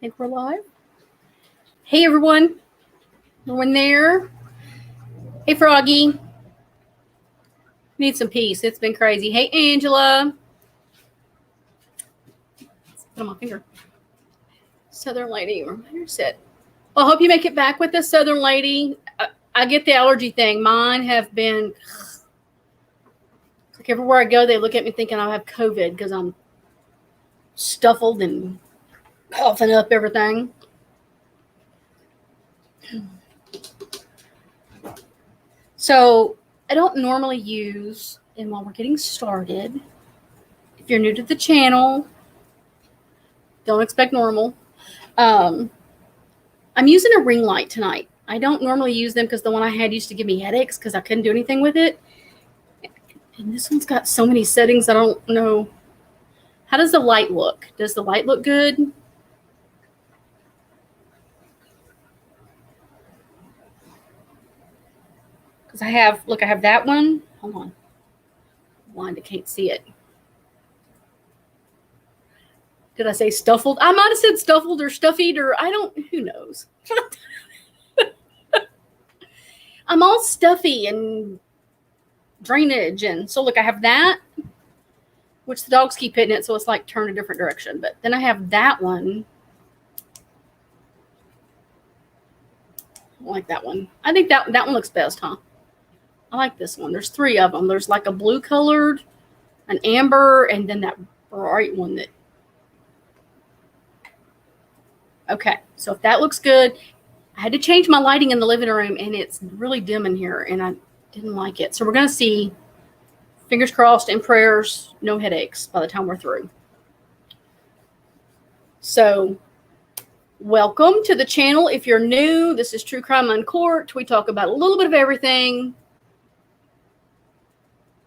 think we're live. Hey, everyone. Everyone there? Hey, Froggy. Need some peace. It's been crazy. Hey, Angela. Put on my finger. Southern Lady. Reminder set. Well, I hope you make it back with us, Southern Lady. I get the allergy thing. Mine have been... like everywhere I go, they look at me thinking I have COVID because I'm stuffled and coughing up everything. So I don't normally use, and while we're getting started, if you're new to the channel, don't expect normal. I'm using a ring light tonight. I don't normally use them because the one I had used to give me headaches because I couldn't do anything with it. And this one's got so many settings I don't know. How does the light look? Does the light look good? Because I have that one. Hold on. Blind, I can't see it. Did I say stuffled? I might have said stuffled or stuffied or who knows? I'm all stuffy and drainage. And so look, I have that, which the dogs keep hitting it. So it's like turned a different direction. But then I have that one. I like that one. I think that one looks best, huh? I like this one. There's 3 of them. There's like a blue colored, an amber, and then that bright one that. Okay, so if that looks good, I had to change my lighting in the living room, and it's really dim in here, and I didn't like it. So we're going to see, fingers crossed and prayers, no headaches by the time we're through. So welcome to the channel. If you're new, this is True Crime Uncorked. We talk about a little bit of everything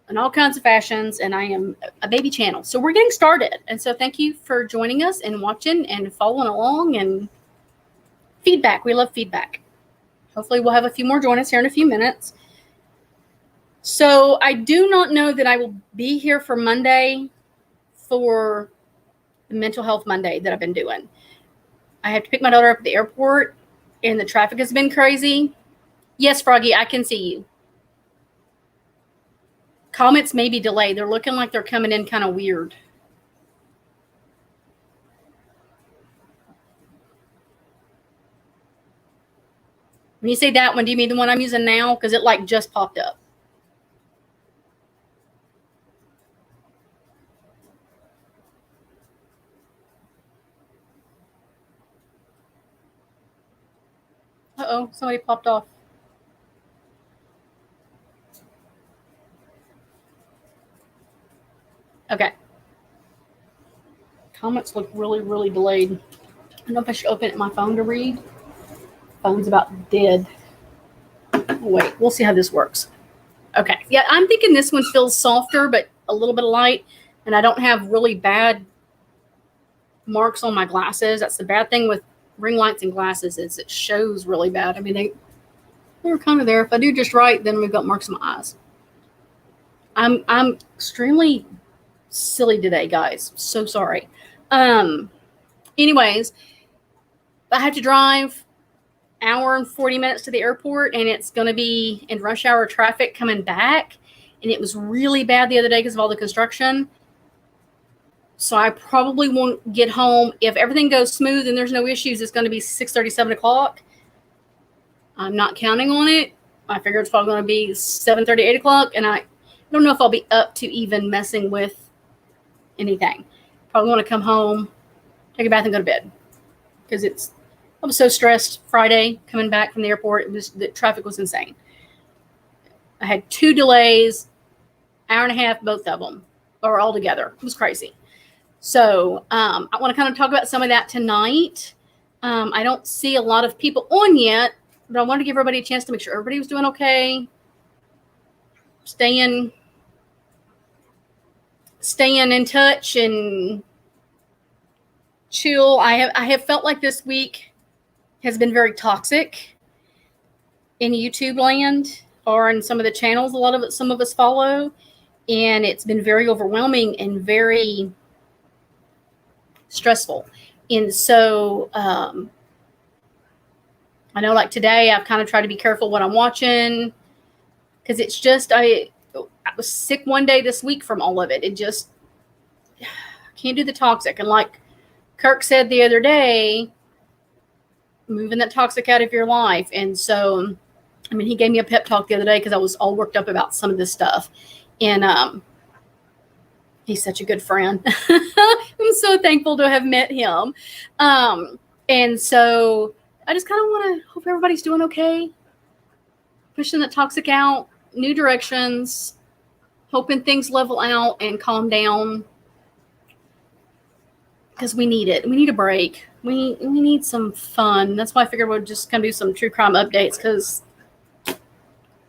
in all kinds of fashions, and I am a baby channel. So we're getting started. And so thank you for joining us and watching and following along and feedback. We love feedback. Hopefully we'll have a few more join us here in a few minutes. So I do not know that I will be here for Monday for the Mental Health Monday that I've been doing. I have to pick my daughter up at the airport, and the traffic has been crazy. Yes, Froggy, I can see you. Comments may be delayed. They're looking like they're coming in kind of weird. When you say that one, do you mean the one I'm using now? Because it like just popped up. Uh-oh, somebody popped off. Okay. Comments look really, really delayed. I don't know if I should open it my phone to read. Phone's about dead. Oh, wait, we'll see how this works. Okay. Yeah, I'm thinking this one feels softer, but a little bit of light. And I don't have really bad marks on my glasses. That's the bad thing with ring lights and glasses is it shows really bad. I mean, they're kind of there. If I do just right, then we've got marks on my eyes. I'm extremely silly today, guys. So sorry. Anyways, I have to drive hour and 40 minutes to the airport, and it's going to be in rush hour traffic coming back. And it was really bad the other day because of all the construction. So I probably won't get home. If everything goes smooth and there's no issues, it's going to be 6:30, 7 o'clock. I'm not counting on it. I figure it's probably going to be 7:30, 8 o'clock. And I don't know if I'll be up to even messing with anything. Probably want to come home, take a bath, and go to bed. Because I was so stressed Friday coming back from the airport. The traffic was insane. I had 2 delays, hour and a half, both of them, or all together. It was crazy. So I want to kind of talk about some of that tonight. I don't see a lot of people on yet, but I wanted to give everybody a chance to make sure everybody was doing okay. Staying in touch and chill. I have felt like this week has been very toxic in YouTube land or in some of the channels some of us follow, and it's been very overwhelming and very stressful. And so I know, like today, I've kind of tried to be careful what I'm watching, because it's just, I was sick one day this week from all of it. It just, can't do the toxic. And like Kirk said the other day, moving that toxic out of your life. And so, I mean, he gave me a pep talk the other day because I was all worked up about some of this stuff. And he's such a good friend. I'm so thankful to have met him. And so I just kind of want to hope everybody's doing okay. Pushing that toxic out, new directions, hoping things level out and calm down. Because we need it. We need a break. We need some fun. That's why I figured we'd just kind of do some true crime updates, because,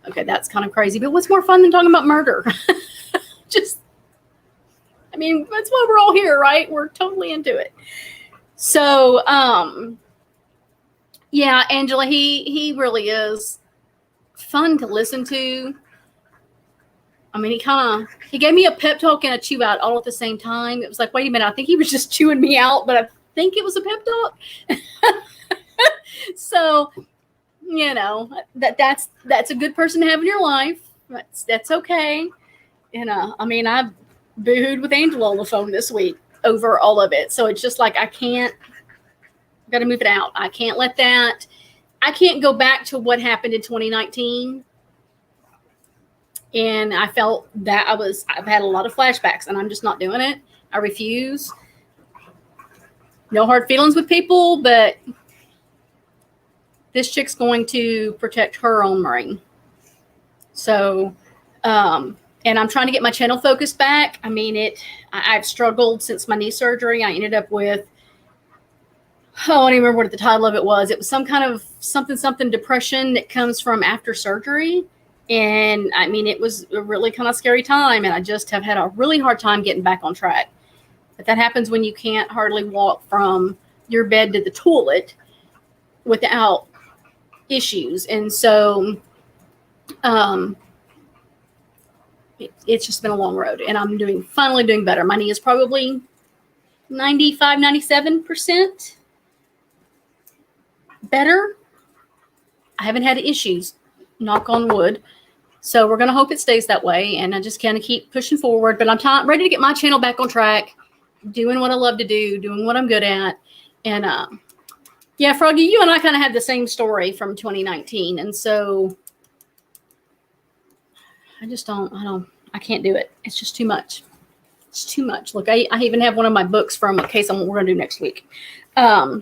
okay, that's kind of crazy. But what's more fun than talking about murder? Just, I mean, that's why we're all here, right? We're totally into it. So, yeah, Angela, he really is fun to listen to. I mean, he gave me a pep talk and a chew out all at the same time. It was like, wait a minute, I think he was just chewing me out, but I think it was a pep talk. So, you know, that's a good person to have in your life. That's okay. And I mean, I boohooed with Angela on the phone this week over all of it. So it's just like, I've got to move it out. I can't let that. I can't go back to what happened in 2019. And I felt that I've had a lot of flashbacks, and I'm just not doing it. I refuse. No hard feelings with people, but this chick's going to protect her own brain. So, and I'm trying to get my channel focused back. I mean, I've struggled since my knee surgery. I ended up with, I don't even remember what the title of it was. It was some kind of something depression that comes from after surgery. And I mean, it was a really kind of scary time, and I just have had a really hard time getting back on track. But that happens when you can't hardly walk from your bed to the toilet without issues. And so it's just been a long road, and I'm finally doing better. My knee is probably 95, 97% better. I haven't had issues, knock on wood. So we're going to hope it stays that way, and I just kind of keep pushing forward. But I'm ready to get my channel back on track, doing what I love to do, doing what I'm good at. And yeah, Froggy, you and I kind of had the same story from 2019. And so I can't do it. It's just too much. It's too much. Look, I even have one of my books from a case we're going to do next week. I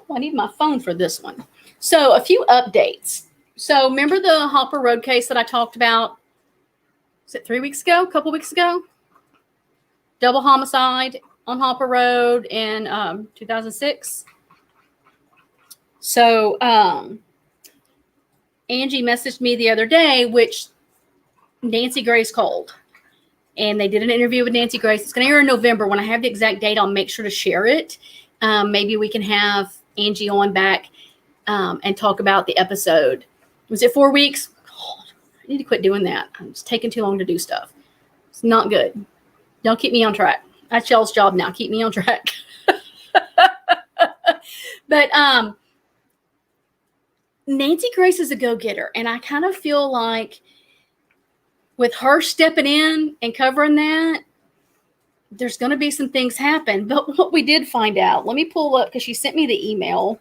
need my phone for this one. So a few updates. So remember the Hopper Road case that I talked about? Was it 3 weeks ago? A couple weeks ago? Double homicide on Hopper Road in 2006. So Angie messaged me the other day, which Nancy Grace called. And they did an interview with Nancy Grace. It's going to air in November. When I have the exact date, I'll make sure to share it. Maybe we can have Angie on back and talk about the episode. Was it 4 weeks? God, I need to quit doing that. It's taking too long to do stuff. It's not good. Don't keep me on track. That's y'all's job now. Keep me on track. But Nancy Grace is a go-getter. And I kind of feel like with her stepping in and covering that, there's going to be some things happen. But what we did find out, let me pull up, because she sent me the email.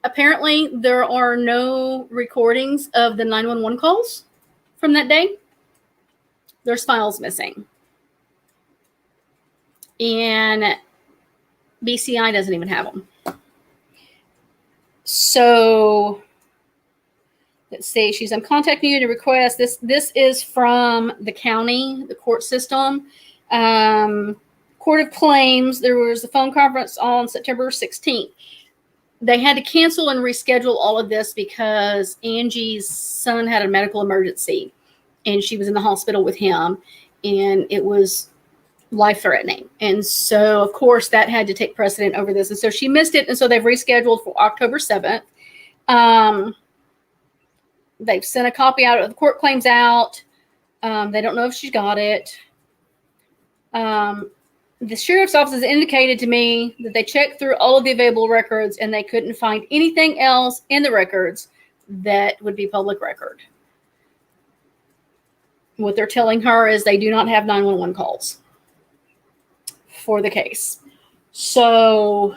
Apparently, there are no recordings of the 911 calls from that day. There's files missing. And BCI doesn't even have them. So let's see. She's contacting you to request this. This is from the county, the court system. Court of Claims. There was a phone conference on September 16th. They had to cancel and reschedule all of this because Angie's son had a medical emergency, and she was in the hospital with him, and it was life-threatening. And so, of course, that had to take precedent over this. And so she missed it, and so they've rescheduled for October 7th. They've sent a copy out of the court claims out. They don't know if she's got it. The sheriff's office has indicated to me that they checked through all of the available records and they couldn't find anything else in the records that would be public record. What they're telling her is they do not have 911 calls for the case. So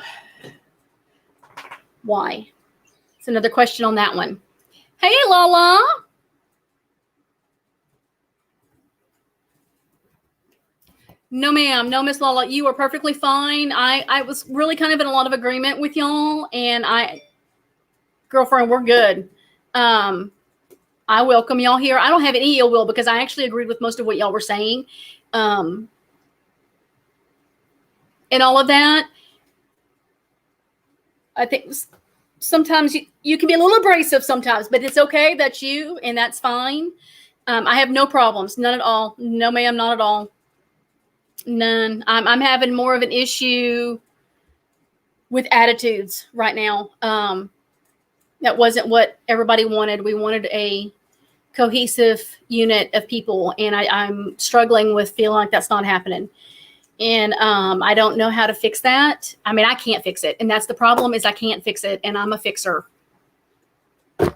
why? It's another question on that one. Hey, Lala. No, ma'am. No, Miss Lala. You are perfectly fine. I was really kind of in a lot of agreement with y'all. And girlfriend, we're good. I welcome y'all here. I don't have any ill will because I actually agreed with most of what y'all were saying. And all of that. I think sometimes you can be a little abrasive sometimes, but it's okay. That's you, and that's fine. I have no problems. None at all. No, ma'am, not at all. None. I'm having more of an issue with attitudes right now. That wasn't what everybody wanted. We wanted a cohesive unit of people, and I'm struggling with feeling like that's not happening. And I don't know how to fix that. I mean, I can't fix it, and that's the problem. Is I can't fix it, and I'm a fixer. I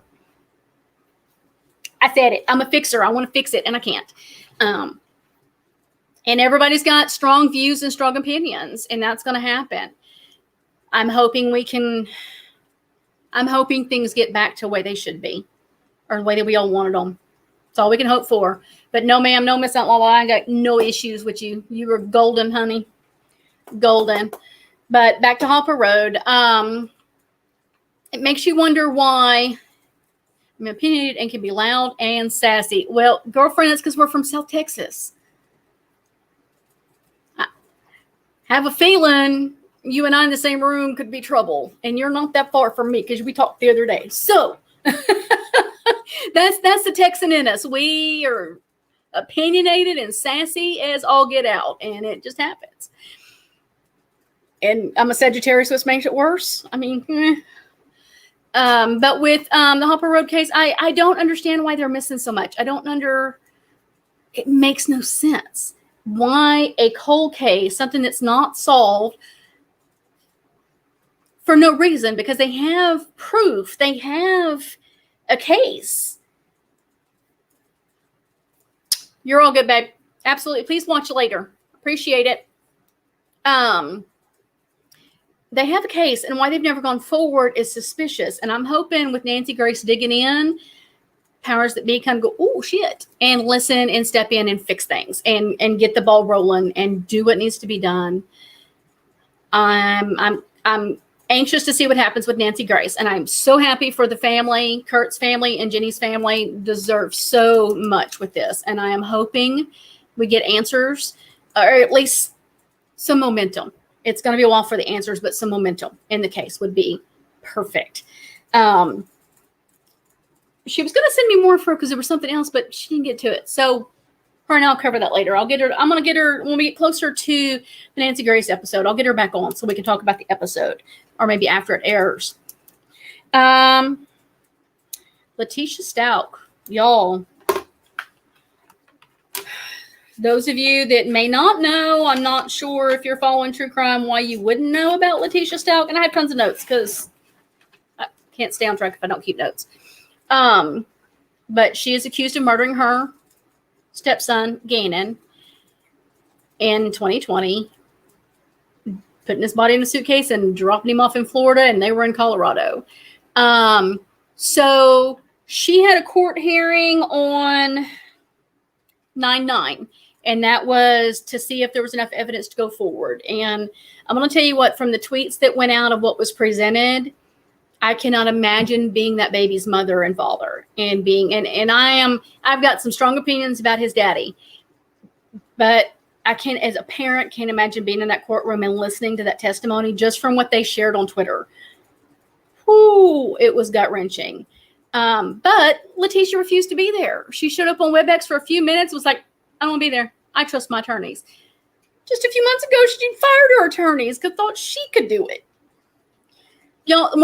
said it. I'm a fixer. I want to fix it, and I can't. And everybody's got strong views and strong opinions, and that's going to happen. I'm hoping things get back to the way they should be, or the way that we all wanted them. That's all we can hope for. But no, ma'am, no, Miss Aunt Lala, I got no issues with you. You were golden, honey. Golden. But back to Hopper Road. It makes you wonder why I'm opinionated and can be loud and sassy. Well, girlfriend, it's because we're from South Texas. Have a feeling you and I in the same room could be trouble, and you're not that far from me because we talked the other day. So that's the Texan in us. We are opinionated and sassy as all get out, and it just happens. And I'm a Sagittarius, which makes it worse. I mean, but with the Hopper Road case, I don't understand why they're missing so much. It makes no sense. Why a cold case, something that's not solved for no reason, because they have proof. They have a case. You're all good, babe. Absolutely. Please watch later. Appreciate it. They have a case, and why they've never gone forward is suspicious. And I'm hoping with Nancy Grace digging in, powers that be kind of go, oh shit, and listen and step in and fix things and get the ball rolling and do what needs to be done. I'm anxious to see what happens with Nancy Grace, and I'm so happy for the family. Kurt's family and Jenny's family deserve so much with this, and I am hoping we get answers, or at least some momentum. It's going to be a while for the answers, but some momentum in the case would be perfect. She was going to send me more info because there was something else, but she didn't get to it. So her and I'll cover that later. I'm going to get her when we get closer to the Nancy Grace episode. I'll get her back on so we can talk about the episode, or maybe after it airs. Letitia Stout, y'all. Those of you that may not know, I'm not sure if you're following true crime, why you wouldn't know about Letitia Stout. And I have tons of notes because I can't stay on track if I don't keep notes. But she is accused of murdering her stepson, Gannon, in 2020, putting his body in a suitcase and dropping him off in Florida, and they were in Colorado. So she had a court hearing on 9/9, and that was to see if there was enough evidence to go forward. And I'm going to tell you what, from the tweets that went out of what was presented, I cannot imagine being that baby's mother and father and I've got some strong opinions about his daddy, but I can't, as a parent, can't imagine being in that courtroom and listening to that testimony just from what they shared on Twitter. Whew, it was gut wrenching. But Letitia refused to be there. She showed up on WebEx for a few minutes, was like, I don't want to be there. I trust my attorneys. Just a few months ago, she fired her attorneys because thought she could do it. Y'all,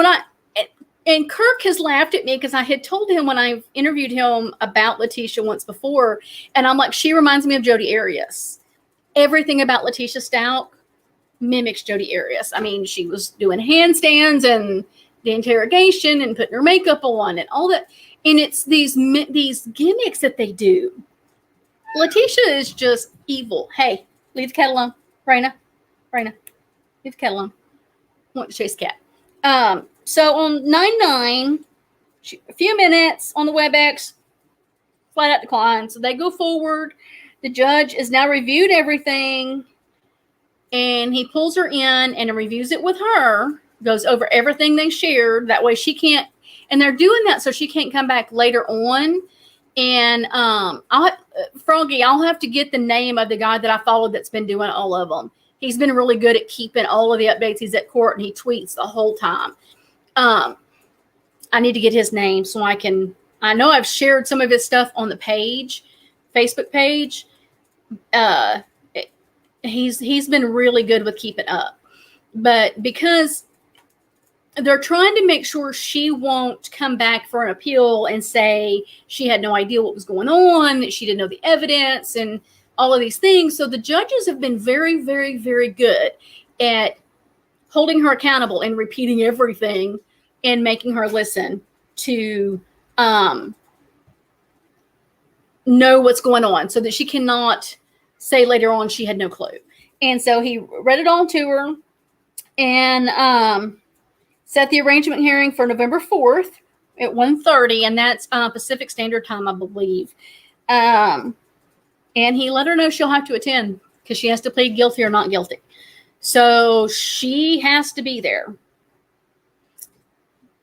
and Kirk has laughed at me because I had told him when I interviewed him about Letitia once before, and I'm like, she reminds me of Jodi Arias. everything about Letitia Stout mimics Jodi Arias. I mean, she was doing handstands and the interrogation and putting her makeup on and all that. And it's these gimmicks that they do. Letitia is just evil. Hey, leave the cat alone. Raina, leave the cat alone. I want to chase the cat. So on 9/9, a few minutes on the WebEx, flat out declined. So they go forward. The judge has now reviewed everything, and he pulls her in and reviews it with her, goes over everything they shared. That way she can't, and they're doing that so she can't come back later on. And Froggy, I'll have to get the name of the guy that I followed that's been doing all of them. He's been really good at keeping all of the updates. He's at court and he tweets the whole time. I need to get his name so I know I've shared some of his stuff on the page, Facebook page. He's been really good with keeping up, but because they're trying to make sure she won't come back for an appeal and say she had no idea what was going on, that she didn't know the evidence and all of these things. So the judges have been very, very, very good at holding her accountable and repeating everything and making her listen to know what's going on so that she cannot say later on she had no clue. And so he read it all to her and set the arrangement hearing for November 4th at 1:30, and that's Pacific Standard Time, I believe. And he let her know she'll have to attend because she has to plead guilty or not guilty. So she has to be there.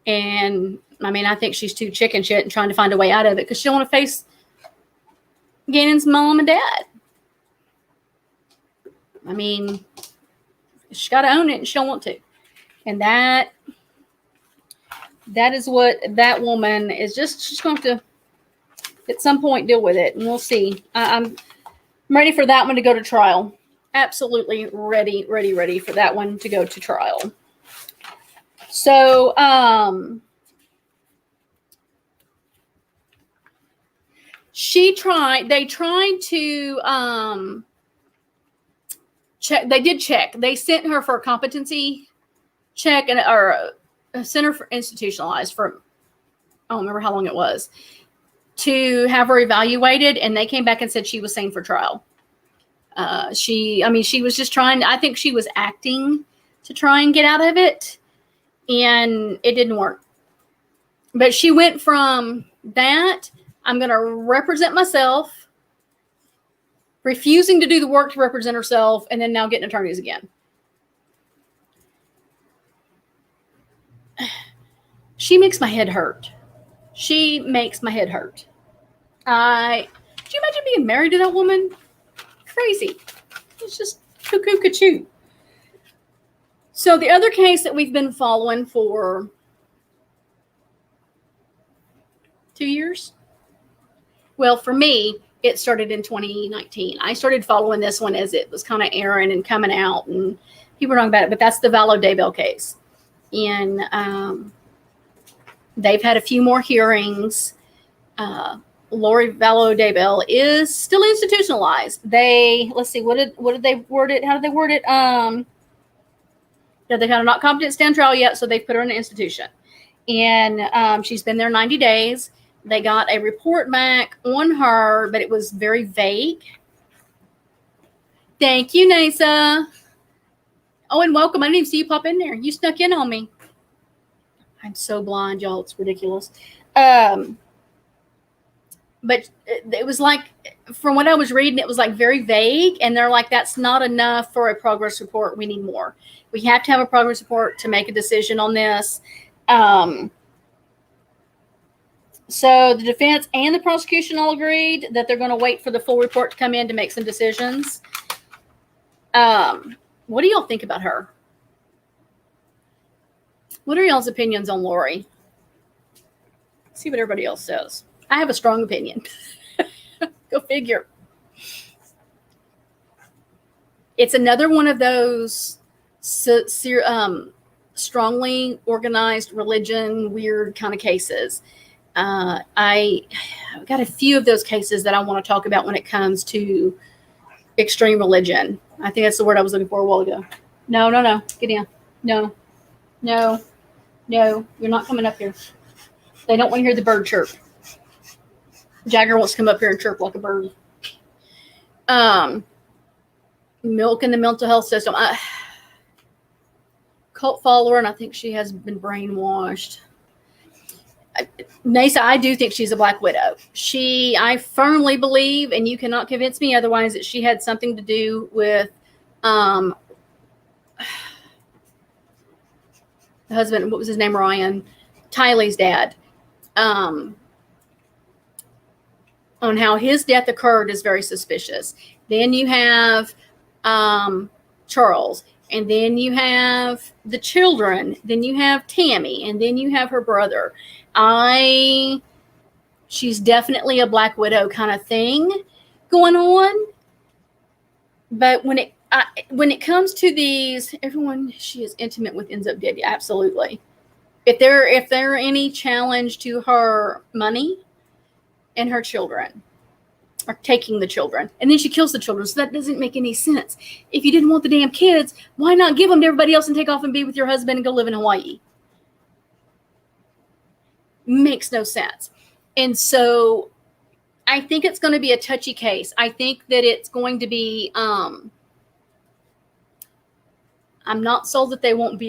And I mean, I think she's too chicken shit and trying to find a way out of it because she don't want to face Gannon's mom and dad. I mean, she's got to own it and she'll want to. And that is what that woman is she's going to at some point deal with it. And we'll see. I'm ready for that one to go to trial. Absolutely ready for that one to go to trial. So, they tried to, check. They did check. They sent her for a competency check or a center for institutionalized for, I don't remember how long it was, to have her evaluated. And they came back and said she was sane for trial. She was just trying, I think she was acting to try and get out of it. And it didn't work. But she went from that, I'm going to represent myself, refusing to do the work to represent herself, and then now getting attorneys again. She makes my head hurt. She makes my head hurt. Could you imagine being married to that woman? Crazy. It's just cuckoo-cachoo. So the other case that we've been following for 2 years. Well, for me, it started in 2019. I started following this one as it was kind of airing and coming out, and people were talking about it. But that's the Valode case, and they've had a few more hearings. Lori Valode is still institutionalized. Let's see, what did they word it? How did they word it? They've had a not competent stand trial yet, so they've put her in an institution. And she's been there 90 days. They got a report back on her, but it was very vague. Thank you, Nasa. Oh, and welcome. I didn't even see you pop in there. You snuck in on me. I'm so blind, y'all. It's ridiculous. But it was like, from what I was reading, it was like very vague. And they're like, that's not enough for a progress report. We need more. We have to have a progress report to make a decision on this. So the defense and the prosecution all agreed that they're going to wait for the full report to come in to make some decisions. What do y'all think about her? What are y'all's opinions on Lori? See what everybody else says. I have a strong opinion. Go figure. It's another one of those strongly organized religion, weird kind of cases. I've got a few of those cases that I want to talk about when it comes to extreme religion. I think that's the word I was looking for a while ago. No. Get in. No. You're not coming up here. They don't want to hear the bird chirp. Jagger wants to come up here and chirp like a bird. Milk in the mental health system. Cult follower, and I think she has been brainwashed. Nasa, I do think she's a Black Widow. I firmly believe, and you cannot convince me otherwise, that she had something to do with the husband, what was his name, Ryan, Tylee's dad, on how his death occurred is very suspicious. Then you have Charles, and then you have the children, then you have Tammy, and then you have her brother. She's definitely a Black Widow kind of thing going on. But when it comes to these, everyone she is intimate with ends up dead. Absolutely. If there are any challenge to her money and her children, or taking the children, and then she kills the children, so that doesn't make any sense. If you didn't want the damn kids, why not give them to everybody else and take off and be with your husband and go live in Hawaii? Makes no sense. And so I think it's going to be a touchy case. I think that it's going to be I'm not sold that they won't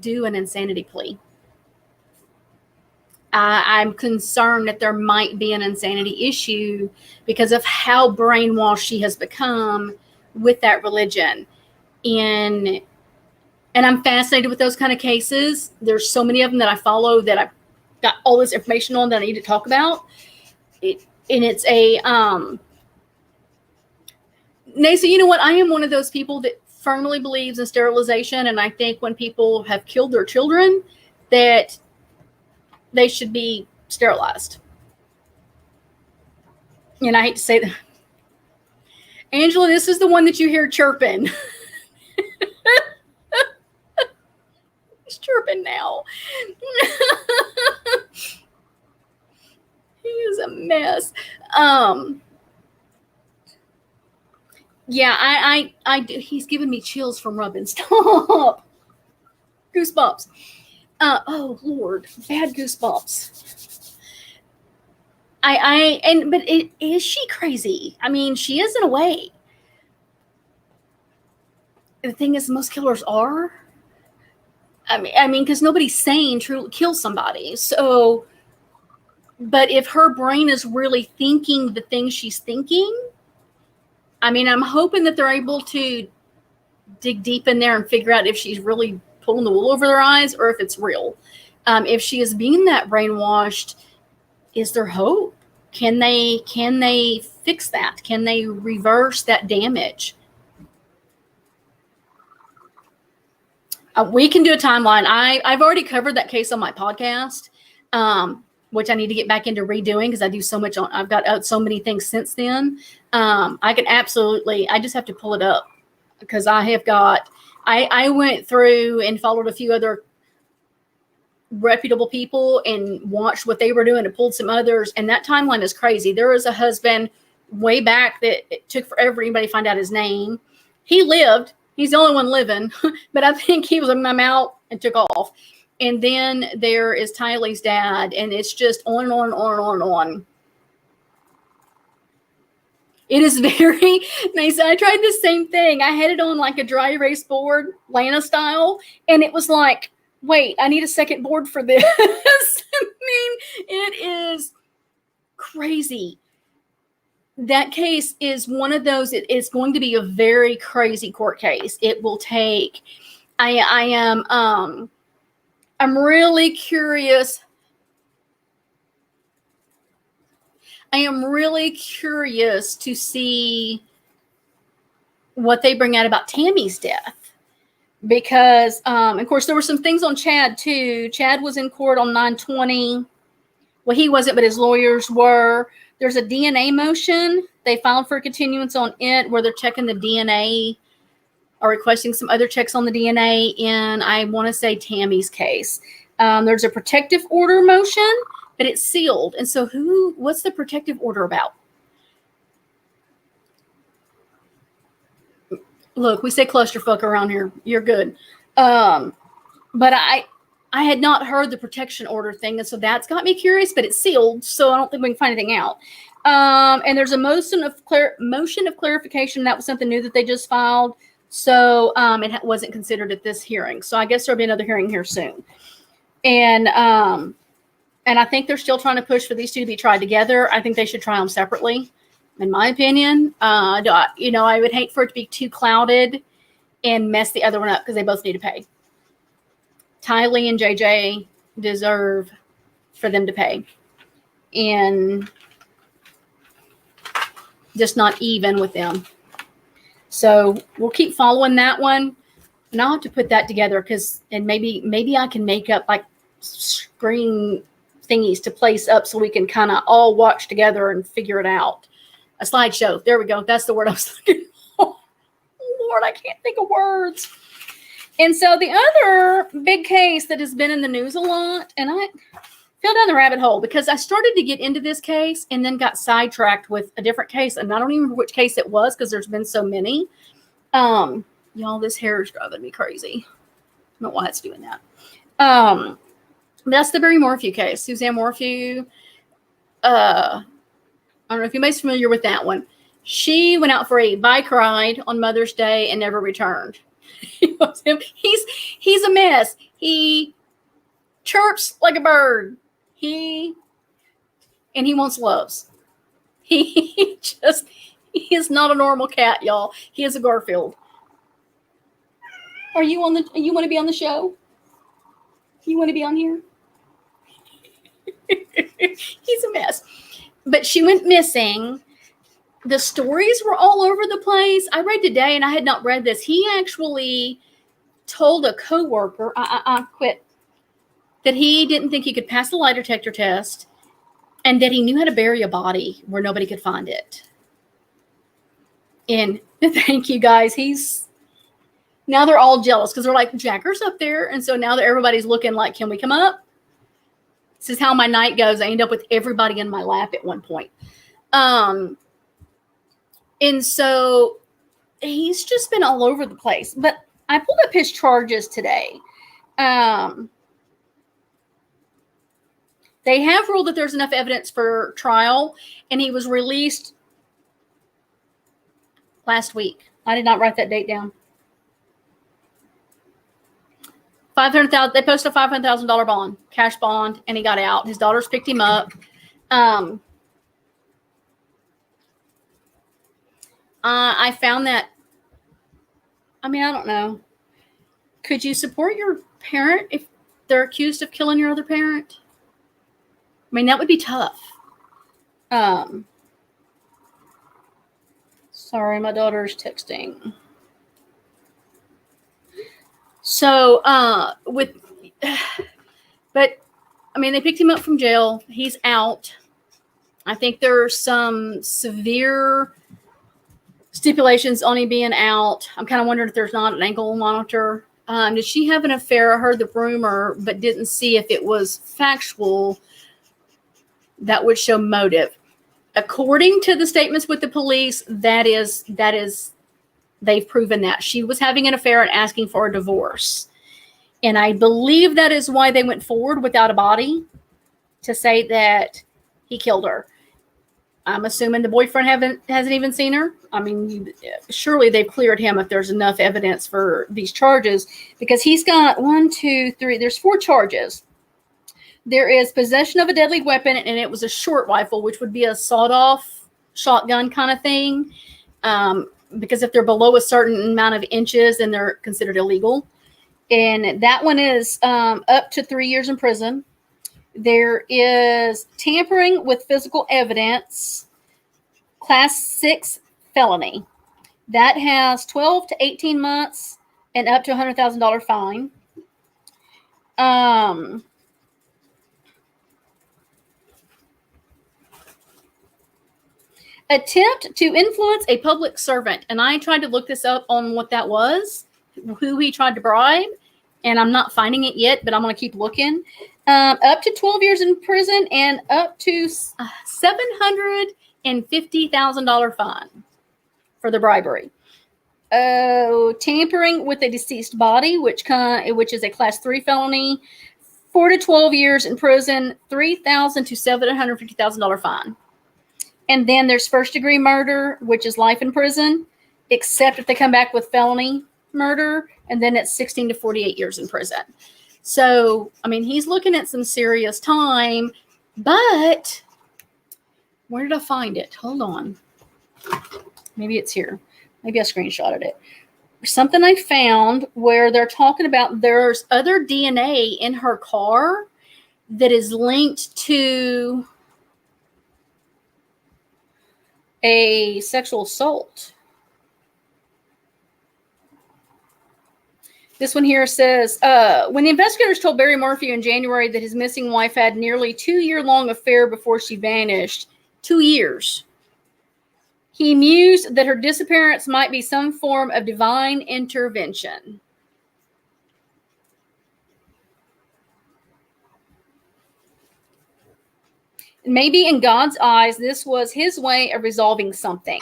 do an insanity plea. I'm concerned that there might be an insanity issue because of how brainwashed she has become with that religion. And I'm fascinated with those kind of cases. There's so many of them that I follow that I've got all this information on that I need to talk about. And it's a Nasa, you know what? I am one of those people that firmly believes in sterilization, and I think when people have killed their children, that they should be sterilized. And I hate to say that. Angela, this is the one that you hear chirping. He's chirping now. He is a mess. Yeah, I do. He's giving me chills from rubbing. Stop. Goosebumps. Oh Lord, bad goosebumps. But is she crazy? I mean, she is in a way. The thing is, most killers are. I mean, because nobody's sane truly kills somebody. So, but if her brain is really thinking the things she's thinking, I mean, I'm hoping that they're able to dig deep in there and figure out if she's really pulling the wool over their eyes or if it's real. If she is being that brainwashed, is there hope? Can they fix that? Can they reverse that damage? We can do a timeline. I've already covered that case on my podcast, which I need to get back into redoing because I do so much on. I've got out so many things since then. I can absolutely. I just have to pull it up because I have got. I went through and followed a few other reputable people and watched what they were doing and pulled some others. And that timeline is crazy. There was a husband way back that it took forever for anybody to find out his name. He lived. He's the only one living, but I think he was a mom out and took off. And then there is Tylee's dad, and it's just on and on and on and on and on. It is very nice. I tried the same thing. I had it on like a dry erase board, Lana style, and it was like, wait, I need a second board for this. I mean, it is crazy. That case is one of those, it's going to be a very crazy court case. It will take, I'm really curious. I am really curious to see what they bring out about Tammy's death. Because, of course, there were some things on Chad, too. Chad was in court on 9/20. Well, he wasn't, but his lawyers were. There's a DNA motion. They filed for a continuance on it where they're checking the DNA or requesting some other checks on the DNA in, I want to say, Tammy's case. There's a protective order motion, but it's sealed. And so what's the protective order about? Look, we say clusterfuck around here. You're good. But I had not heard the protection order thing, and so that's got me curious. But it's sealed, so I don't think we can find anything out. And there's a motion of clarification. That was something new that they just filed, so it wasn't considered at this hearing. So I guess there'll be another hearing here soon. And I think they're still trying to push for these two to be tried together. I think they should try them separately, in my opinion. I would hate for it to be too clouded and mess the other one up because they both need to pay. Tylee and JJ deserve for them to pay. And just not even with them. So we'll keep following that one. And I'll have to put that together and maybe I can make up like screen thingies to place up so we can kind of all watch together and figure it out. A slideshow. There we go. That's the word I was looking for. Lord, I can't think of words. And so the other big case that has been in the news a lot, and I fell down the rabbit hole because I started to get into this case and then got sidetracked with a different case. And I don't even remember which case it was because there's been so many. Y'all, this hair is driving me crazy. I don't know why it's doing that. That's the Barry Morphew case. Suzanne Morphew. I don't know if anybody's familiar with that one. She went out for a bike ride on Mother's Day and never returned. He's a mess. He chirps like a bird. He wants loves. He is not a normal cat, y'all. He is a Garfield. You want to be on the show? You want to be on here? He's a mess. But she went missing. The stories were all over the place. I read today, and I had not read this. He actually told a coworker, I quit, that he didn't think he could pass the lie detector test, and that he knew how to bury a body where nobody could find it. And thank you, guys. Now they're all jealous because they're like, Jacker's up there, and so now that everybody's looking like, can we come up? This is how my night goes. I end up with everybody in my lap at one point. And so he's just been all over the place. But I pulled up his charges today. They have ruled that there's enough evidence for trial, and he was released last week. I did not write that date down. $500,000. They posted a $500,000 bond, cash bond, and he got out. His daughters picked him up. I found that. I mean, I don't know. Could you support your parent if they're accused of killing your other parent? I mean, that would be tough. Sorry, my daughter's texting. So, but I mean, they picked him up from jail. He's out. I think there's some severe stipulations on him being out. I'm kind of wondering if there's not an ankle monitor. Did she have an affair? I heard the rumor, but didn't see if it was factual. That would show motive. According to the statements with the police, that is, they've proven that. She was having an affair and asking for a divorce. And I believe that is why they went forward without a body to say that he killed her. I'm assuming the boyfriend hasn't even seen her. I mean, surely they've cleared him if there's enough evidence for these charges, because he's got 3. There's 4 charges. There is possession of a deadly weapon, and it was a short rifle, which would be a sawed-off shotgun kind of thing. Because if they're below a certain amount of inches, then they're considered illegal. And that one is up to 3 years in prison. There is tampering with physical evidence, class 6 felony. That has 12 to 18 months and up to $100,000 fine. Attempt to influence a public servant. And I tried to look this up on what that was, who he tried to bribe, and I'm not finding it yet, but I'm going to keep looking. Up to 12 years in prison and up to $750,000 fine for the bribery. tampering with a deceased body, which is a class 3 felony, 4 to 12 years in prison, $3,000 to $750,000 fine. And then there's first degree murder, which is life in prison, except if they come back with felony murder, and then it's 16 to 48 years in prison. So, I mean, he's looking at some serious time, but where did I find it? Hold on. Maybe it's here. Maybe I screenshotted it. Something I found where they're talking about there's other DNA in her car that is linked to a sexual assault. This one here says, when the investigators told Barry Murphy in January that his missing wife had nearly 2-year-long affair before she vanished, 2 years, he mused that her disappearance might be some form of divine intervention. Maybe in God's eyes, this was his way of resolving something.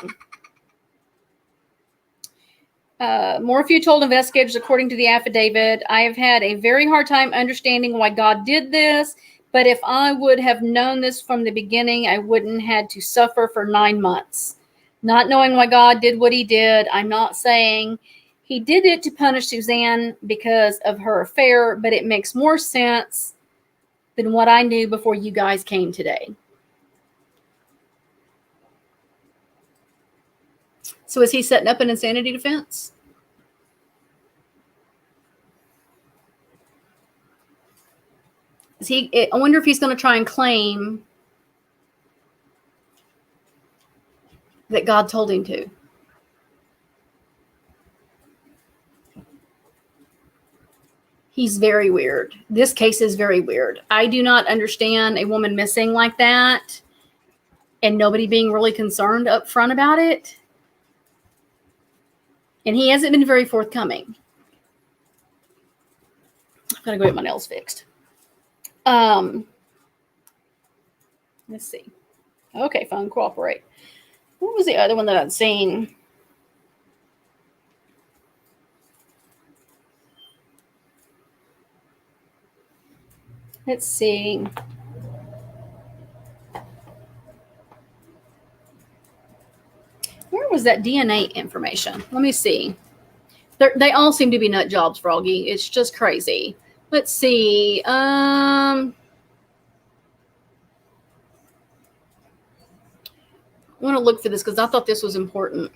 Morphew told investigators, according to the affidavit, I have had a very hard time understanding why God did this, but if I would have known this from the beginning, I wouldn't had to suffer for 9 months. Not knowing why God did what he did, I'm not saying he did it to punish Suzanne because of her affair, but it makes more sense than what I knew before you guys came today. So is he setting up an insanity defense? I wonder if he's going to try and claim that God told him to. He's very weird. This case is very weird. I do not understand a woman missing like that and nobody being really concerned up front about it. And he hasn't been very forthcoming. I've got to go get my nails fixed. Let's see. Okay, fine, cooperate. What was the other one that I'd seen? Let's see. Where was that DNA information? Let me see. They all seem to be nut jobs, Froggy. It's just crazy. Let's see. I want to look for this because I thought this was important.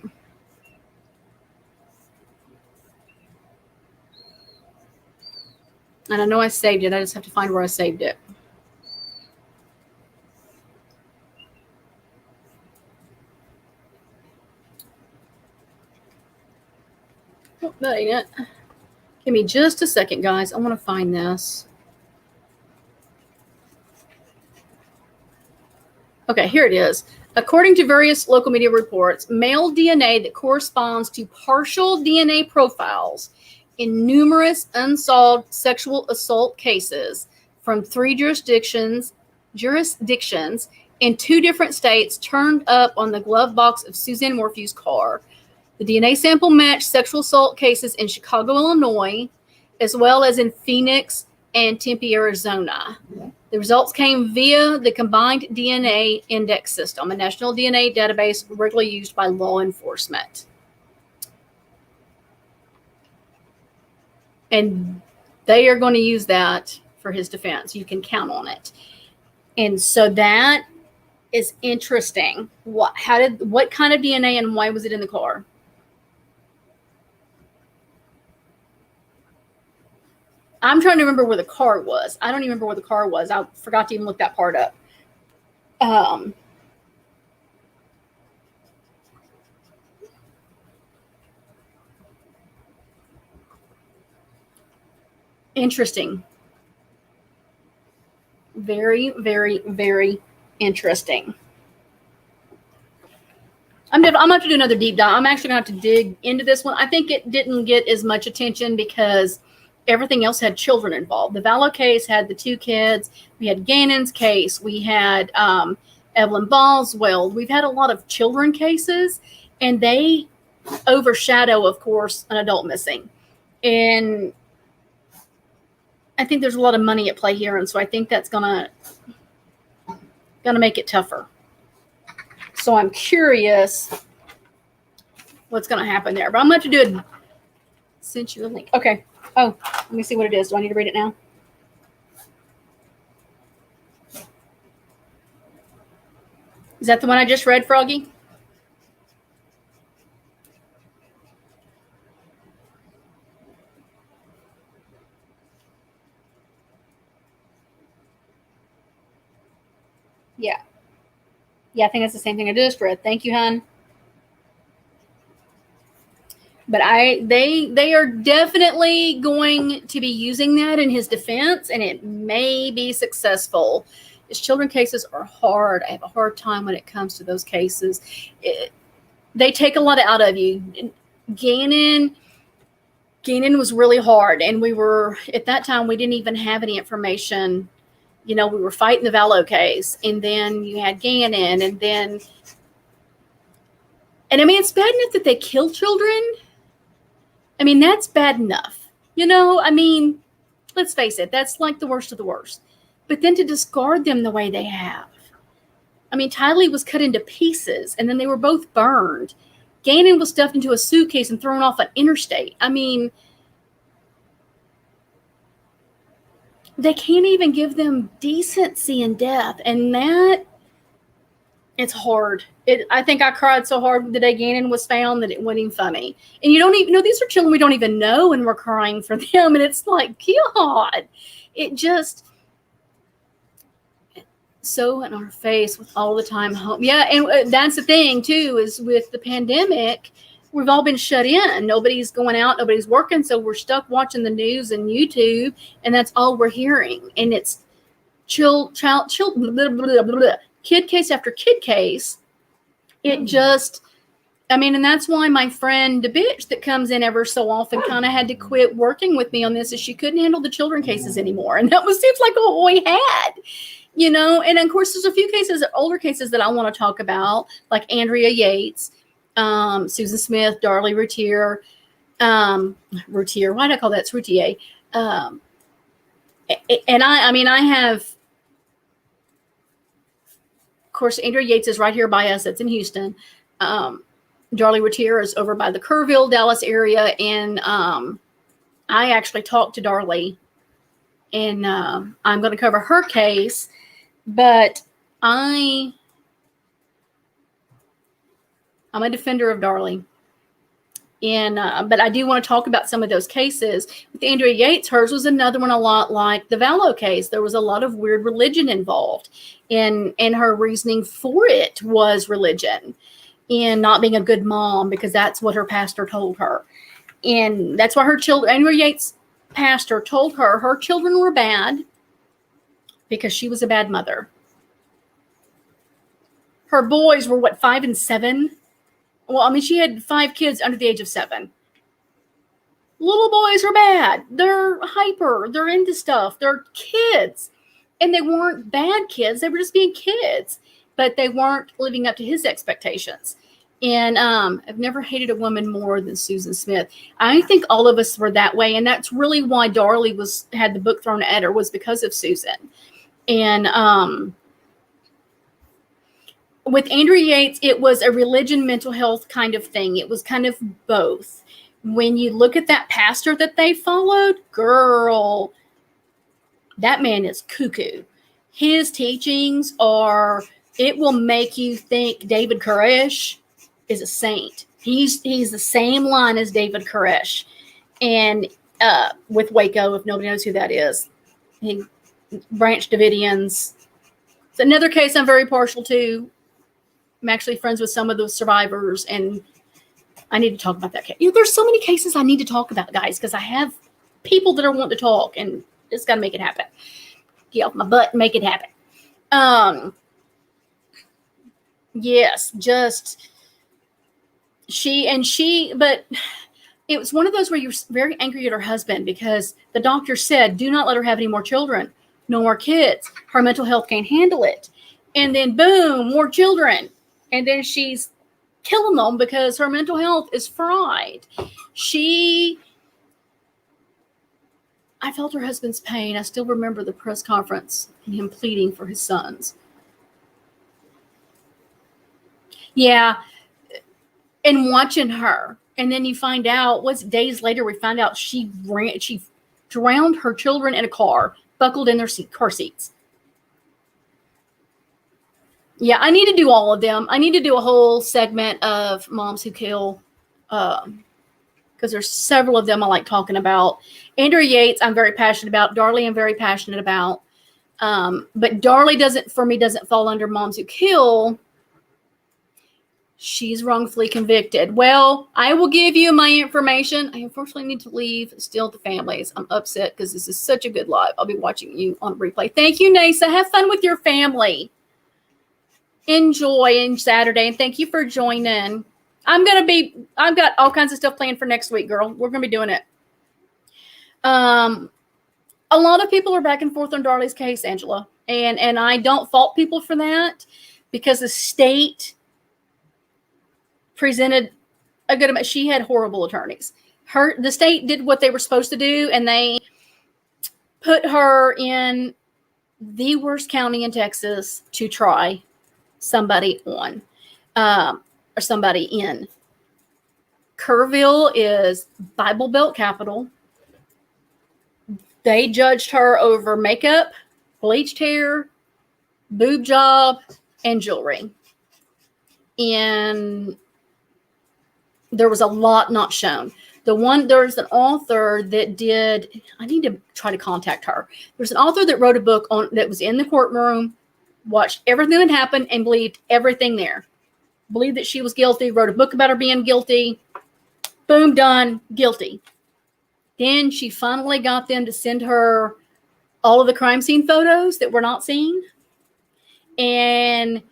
And I know I saved it. I just have to find where I saved it. Oh, that ain't it. Give me just a second, guys. I want to find this. Okay, here it is. According to various local media reports, male DNA that corresponds to partial DNA profiles in numerous unsolved sexual assault cases from 3 jurisdictions in 2 different states turned up on the glove box of Suzanne Morphew's car. The DNA sample matched sexual assault cases in Chicago, Illinois, as well as in Phoenix and Tempe, Arizona. The results came via the Combined DNA Index System, a national DNA database regularly used by law enforcement. And they are going to use that for his defense. You can count on it. And so that is interesting. What kind of DNA and why was it in the car? I'm trying to remember where the car was. I don't even remember where the car was. I forgot to even look that part up. Interesting. Very, very, very interesting. I'm going to have to do another deep dive. I'm actually going to have to dig into this one. I think it didn't get as much attention because everything else had children involved. The Valode case had the 2 kids. We had Gannon's case. We had Evelyn Boswell. We've had a lot of children cases, and they overshadow, of course, an adult missing. And I think there's a lot of money at play here, and so I think that's gonna make it tougher. So I'm curious what's gonna happen there. But I'm gonna have to do it. Send you a link. Okay. Oh, let me see what it is. Do I need to read it now? Is that the one I just read, Froggy? Yeah. Yeah, I think that's the same thing I just read. Thank you, hon. But they are definitely going to be using that in his defense, and it may be successful. His children cases are hard. I have a hard time when it comes to those cases. They take a lot out of you. Gannon was really hard, and we were, at that time, we didn't even have any information. We were fighting the Valode case, and then you had Gannon, and I mean, it's bad enough that they kill children. I mean, that's bad enough. I mean, let's face it, that's like the worst of the worst. But then to discard them the way they have. I mean, Tylee was cut into pieces, and then they were both burned. Gannon was stuffed into a suitcase and thrown off an interstate. I mean, they can't even give them decency in death, and that, it's hard. I think I cried so hard the day Gannon was found that it wasn't even funny. And you don't even these are children we don't even know, and we're crying for them, and it's like, God, it just so in our face with all the time home. Yeah, and that's the thing too, is with the pandemic, we've all been shut in. Nobody's going out, nobody's working, so we're stuck watching the news and YouTube, and that's all we're hearing. And it's kid case after kid case. It just, I mean, and that's why my friend, the bitch that comes in ever so often, kind of had to quit working with me on this, is she couldn't handle the children cases anymore. And that seems like all we had, and of course there's a few cases, older cases that I want to talk about, like Andrea Yates, Susan Smith, Darlie Routier, why did I call that? It's Routier. And I have, of course, Andrea Yates is right here by us. It's in Houston. Darlie Routier is over by the Kerrville, Dallas area. And I actually talked to Darlie, and I'm going to cover her case. But I'm a defender of Darlie. And but I do want to talk about some of those cases. With Andrea Yates, hers was another one a lot like the Valode case. There was a lot of weird religion involved, and her reasoning for it was religion and not being a good mom, because that's what her pastor told her. And that's why her children, Andrea Yates' pastor told her children were bad because she was a bad mother. Her boys were 5 and 7. Well, I mean, she had 5 kids under the age of 7. Little boys are bad. They're hyper. They're into stuff. They're kids. And they weren't bad kids. They were just being kids. But they weren't living up to his expectations. And I've never hated a woman more than Susan Smith. I think all of us were that way. And that's really why Darlie had the book thrown at her, was because of Susan. And with Andrea Yates, it was a religion, mental health kind of thing. It was kind of both. When you look at that pastor that they followed, girl, that man is cuckoo. His teachings it will make you think David Koresh is a saint. He's the same line as David Koresh. And with Waco, if nobody knows who that is, he Branch Davidians. It's another case I'm very partial to. I'm actually friends with some of the survivors, and I need to talk about that case. There's so many cases I need to talk about, guys, because I have people that are wanting to talk, and just got to make it happen. Get off my butt and make it happen. Yes, just but it was one of those where you're very angry at her husband because the doctor said, do not let her have any more children, no more kids. Her mental health can't handle it. And then boom, more children. And then she's killing them because her mental health is fried. I felt her husband's pain. I still remember the press conference and him pleading for his sons. Yeah. And watching her. And then you find out, days later, we find out she drowned her children in a car, buckled in their car seats. Yeah, I need to do all of them. I need to do a whole segment of moms who kill, because there's several of them I like talking about. Andrea Yates, I'm very passionate about. Darlie, I'm very passionate about. But Darlie doesn't fall under moms who kill. She's wrongfully convicted. Well, I will give you my information. I unfortunately need to leave still the families. I'm upset because this is such a good live. I'll be watching you on replay. Thank you, Nasa. Have fun with your family. Enjoy in Saturday, and thank you for joining. I've got all kinds of stuff planned for next week, girl. We're going to be doing it. A lot of people are back and forth on Darlie's case, Angela, and I don't fault people for that because the state presented a good amount. She had horrible attorneys. The state did what they were supposed to do, and they put her in the worst county in Texas to try somebody on, or somebody in. Kerrville is Bible Belt capital. They judged her over makeup, bleached hair, boob job, and jewelry. And there was a lot not shown. There's an author that did, I need to try to contact her. There's an author that wrote a book that was in the courtroom, watched everything that happened, and believed everything there. Believed that she was guilty, wrote a book about her being guilty. Boom, done, guilty. Then she finally got them to send her all of the crime scene photos that were not seen. And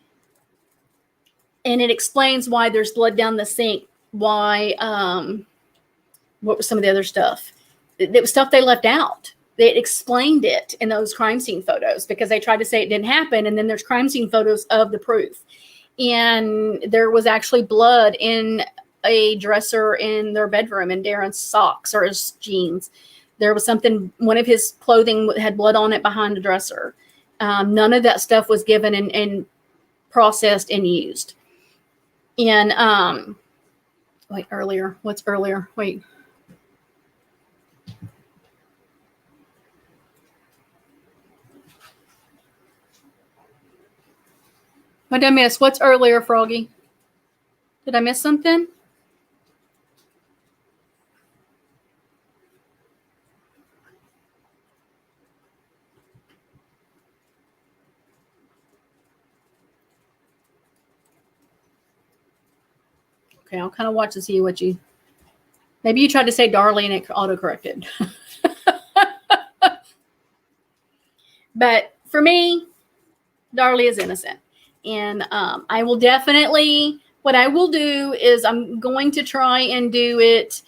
it explains why there's blood down the sink. Why, what was some of the other stuff? It was stuff they left out. They explained it in those crime scene photos because they tried to say it didn't happen. And then there's crime scene photos of the proof. And there was actually blood in a dresser in their bedroom, in Darren's socks or his jeans. There was something, one of his clothing had blood on it behind the dresser. None of that stuff was given and processed and used. And wait, earlier. What's earlier? Wait. What did I miss? What's earlier, Froggy? Did I miss something? Okay, I'll kind of watch to see what you... Maybe you tried to say Darlie and it auto-corrected. But for me, Darlie is innocent. And I will definitely... What I will do is I'm going to try and do it,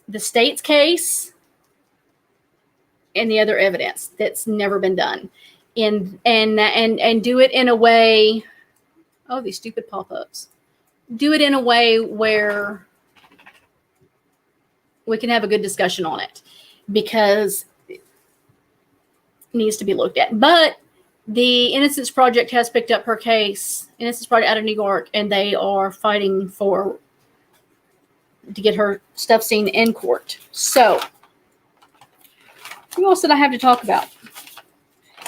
the state's case and the other evidence that's never been done. And do it in a way... Oh, these stupid pop-ups. Do it in a way where we can have a good discussion on it because it needs to be looked at. But the Innocence Project has picked up her case, Innocence Project out of New York, and they are fighting to get her stuff seen in court. So, who else did I have to talk about?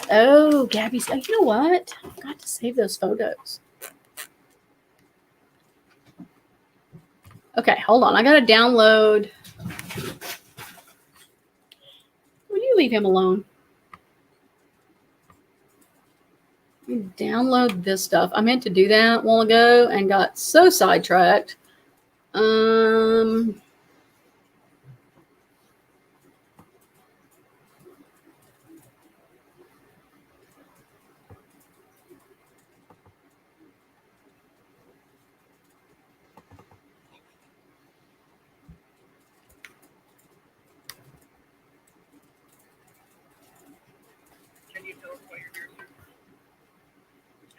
Oh, Gabby's. You know what? I forgot to save those photos. Okay, hold on. I got to download. Will you leave him alone? Download this stuff. I meant to do that a while ago and got so sidetracked.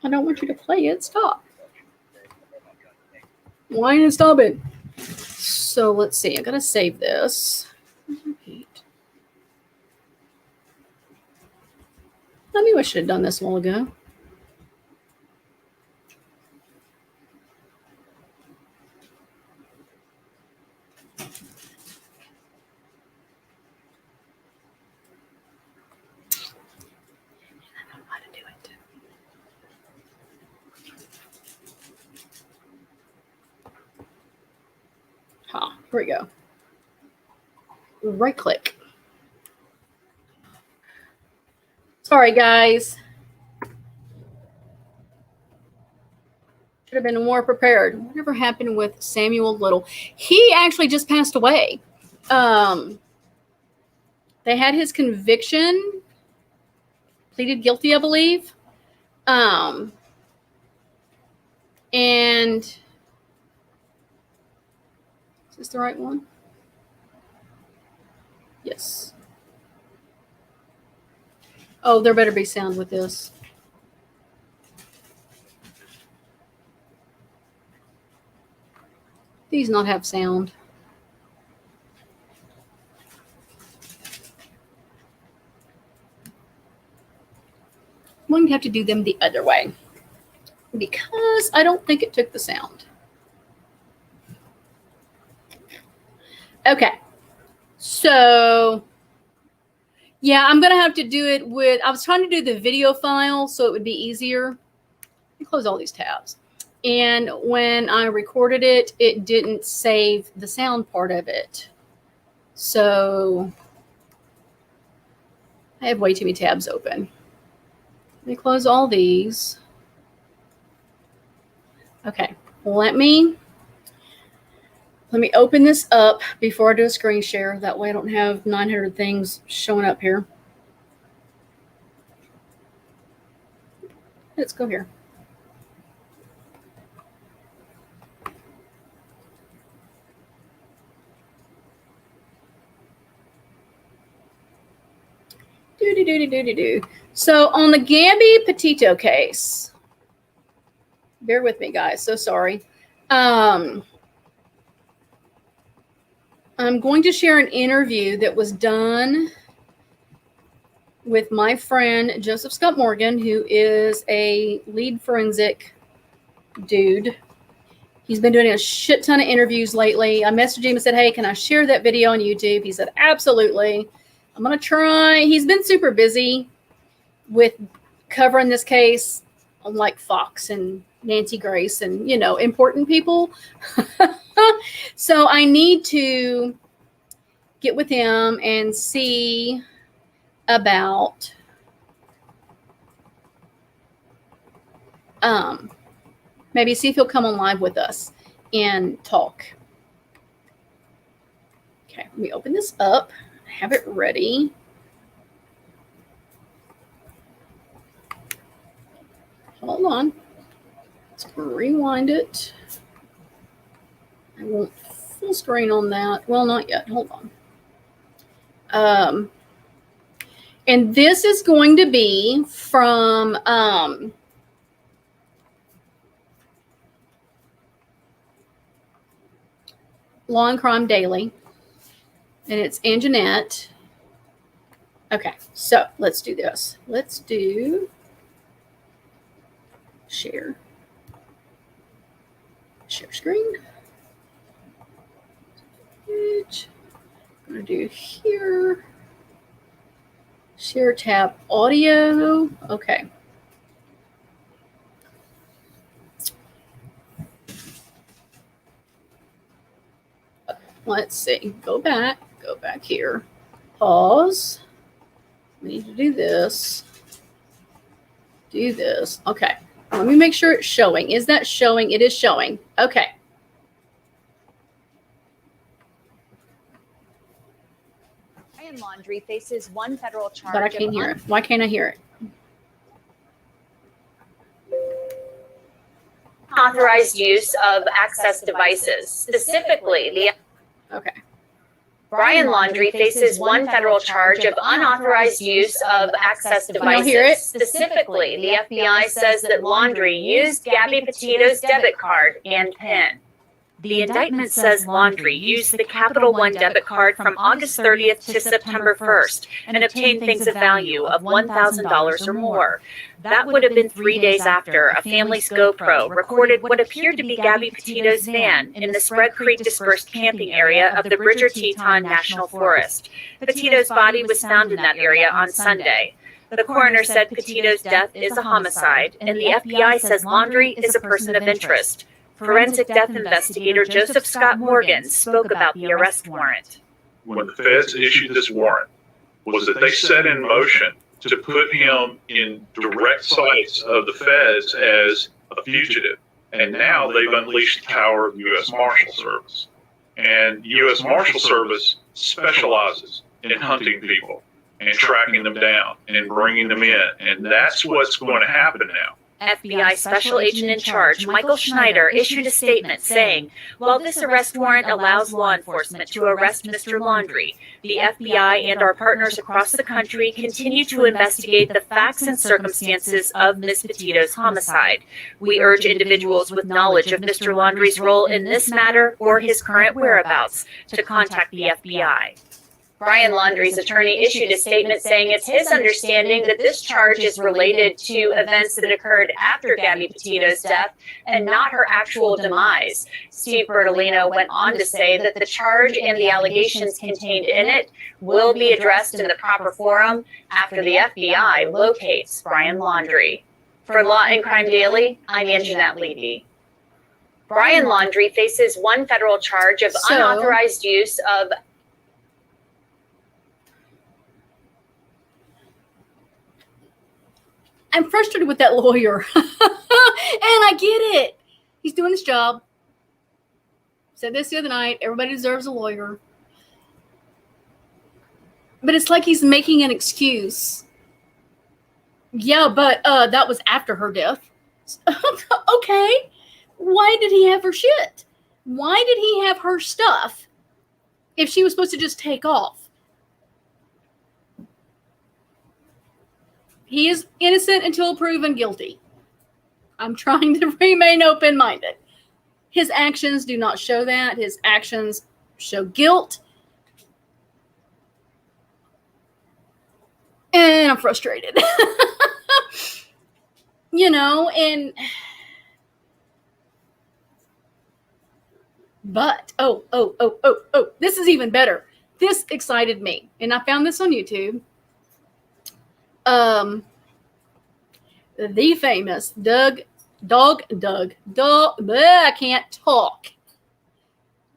I don't want you to play it. Stop. Why didn't it stop it? So let's see. I'm gonna save this. I knew I should have done this a while ago. Here we go. Right click. Sorry, guys. Should have been more prepared. Whatever happened with Samuel Little? He actually just passed away. They had his conviction, pleaded guilty, I believe. And is this the right one? Yes. Oh, there better be sound with this. These not have sound. I'm going to have to do them the other way because I don't think it took the sound. Okay. So, yeah, I'm going to have to do it with, I was trying to do the video file so it would be easier. Let me close all these tabs. And when I recorded it, it didn't save the sound part of it. So I have way too many tabs open. Let me close all these. Okay, let me open this up before I do a screen share. That way I don't have 900 things showing up here. Let's go here. So on the Gabby Petito case, bear with me, guys. So sorry. I'm going to share an interview that was done with my friend Joseph Scott Morgan, who is a lead forensic dude. He's been doing a shit ton of interviews lately. I messaged him and said, hey, can I share that video on YouTube? He said, absolutely. I'm going to try. He's been super busy with covering this case on like Fox and Nancy Grace and, you know, important people. So I need to get with him and see about maybe see if he'll come on live with us and talk. Okay, let me open this up. Have it ready. Hold on. Let's rewind it. I won't full screen on that. Well, not yet. Hold on. And this is going to be from Law and Crime Daily. And it's Anjanette. Okay, so let's do this. Let's do share. Share screen. I'm going to do here. Share tab audio. Okay. Let's see. Go back here. Pause. We need to do this. Do this. Okay. Let me make sure it's showing. Is that showing? It is showing. Okay. Brian Laundrie faces one federal charge. But I can't hear it. Why can't I hear it? Unauthorized use of access devices, specifically the. Okay. Brian Laundrie faces one federal charge of unauthorized use of access devices. Hear it? Specifically, the FBI says that Laundrie used Gabby Petito's debit card and PIN. The indictment says Laundrie used the Capital One debit card from August 30th to September 1st and obtained things of value of $1,000 or more. That would have been 3 days after a family's GoPro recorded what appeared to be Gabby Petito's van in the Spread Creek dispersed camping area of the Bridger Teton National Forest. Petito's body was found in that area on Sunday. The coroner said Petito's death is a homicide, and the FBI says Laundrie is a person of interest. Forensic death investigator Joseph Scott Morgan spoke about the arrest warrant. When the feds issued this warrant, was that they set in motion to put him in direct sights of the feds as a fugitive. And now they've unleashed the power of the U.S. Marshal Service. And U.S. Marshal Service specializes in hunting people and tracking them down and bringing them in. And that's what's going to happen now. FBI Special Agent in Charge Michael Schneider issued a statement saying, while this arrest warrant allows law enforcement to arrest Mr. Laundrie, the FBI and our partners across the country continue to investigate the facts and circumstances of Ms. Petito's homicide. We urge individuals with knowledge of Mr. Laundrie's role in this matter or his current whereabouts to contact the FBI. Brian Laundrie's attorney issued a statement saying it's his understanding that this charge is related to events that occurred after Gabby Petito's death and not her actual demise. Steve Bertolino went on to say that the charge and the allegations contained in it will be addressed in the proper forum after the FBI locates Brian Laundrie. For Law and Crime Daily, I'm Anjanette Levy. Brian Laundrie faces one federal charge of unauthorized use of I'm frustrated with that lawyer. And I get it. He's doing his job. Said this the other night. Everybody deserves a lawyer. But it's like he's making an excuse. Yeah, but that was after her death. Okay. Why did he have her shit? Why did he have her stuff if she was supposed to just take off? He is innocent until proven guilty. I'm trying to remain open-minded. His actions do not show that. His actions show guilt. And I'm frustrated. But, this is even better. This excited me. And I found this on YouTube. The famous I can't talk.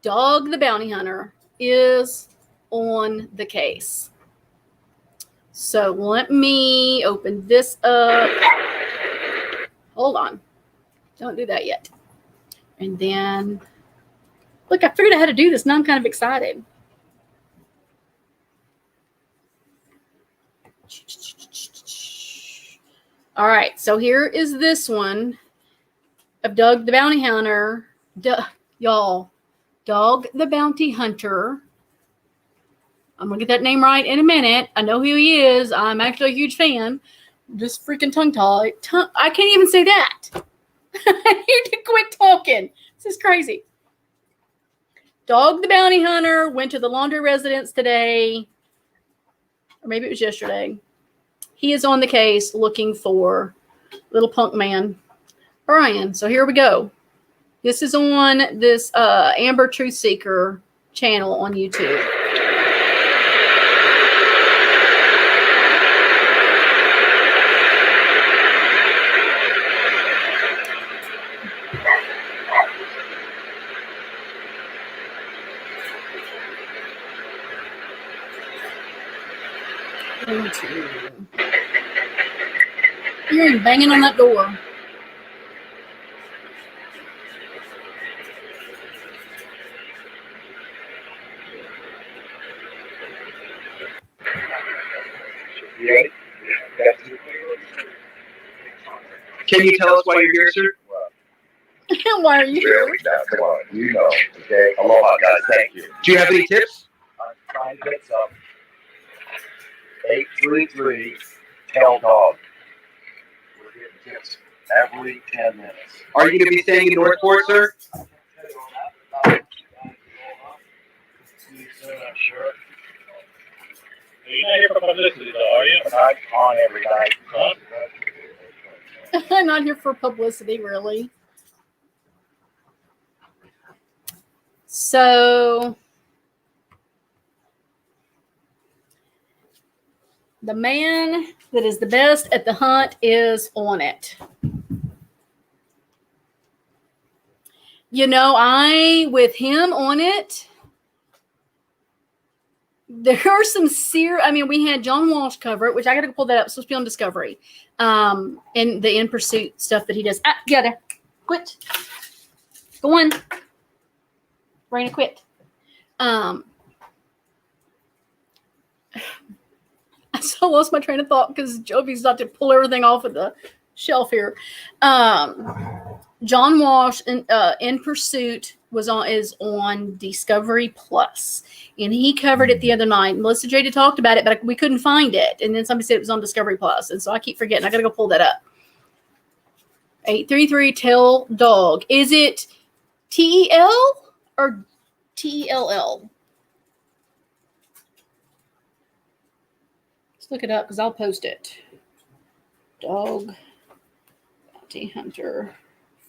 Dog the Bounty Hunter is on the case. So let me open this up. Hold on. Don't do that yet. And then, look, I figured out how to do this. Now I'm kind of excited. All right, so here is this one of Doug the Bounty Hunter. Y'all, Dog the Bounty Hunter. I'm going to get that name right in a minute. I know who he is. I'm actually a huge fan. Just freaking tongue-tied. I can't even say that. I need to quit talking. This is crazy. Dog the Bounty Hunter went to the Laundrie residence today. Or maybe it was yesterday. He is on the case looking for little punk man, Brian. So here we go. This is on this Amber Truth Seeker channel on YouTube. You're banging on that door. Can you tell us why you're here, sir? Why are you here? Come on, you know. Okay. Aloha, guys. Thank you. Do you have any tips? I'm trying to get some. 833 Tell Dog. We're getting tips every 10 minutes. Are you going to be staying in Northport, sir? I'm sure. You're not here for publicity, though, are you? I'm on every night. Huh? I'm not here for publicity, really. So the man that is the best at the hunt is on it. You know, with him on it, there are some we had John Walsh cover it, which I got to pull that up. It's supposed to be on Discovery. And the In Pursuit stuff that he does. Get there. Quit. Go on. Raina, quit. I so lost my train of thought because Jovi's about to pull everything off of the shelf here. John Walsh in Pursuit is on Discovery Plus, and he covered it the other night. Melissa Jada talked about it, but we couldn't find it. And then somebody said it was on Discovery Plus, and so I keep forgetting. I got to go pull that up. 833 Tell Dog. Is it TEL or TELL? Let's look it up because I'll post it. Dog Bounty Hunter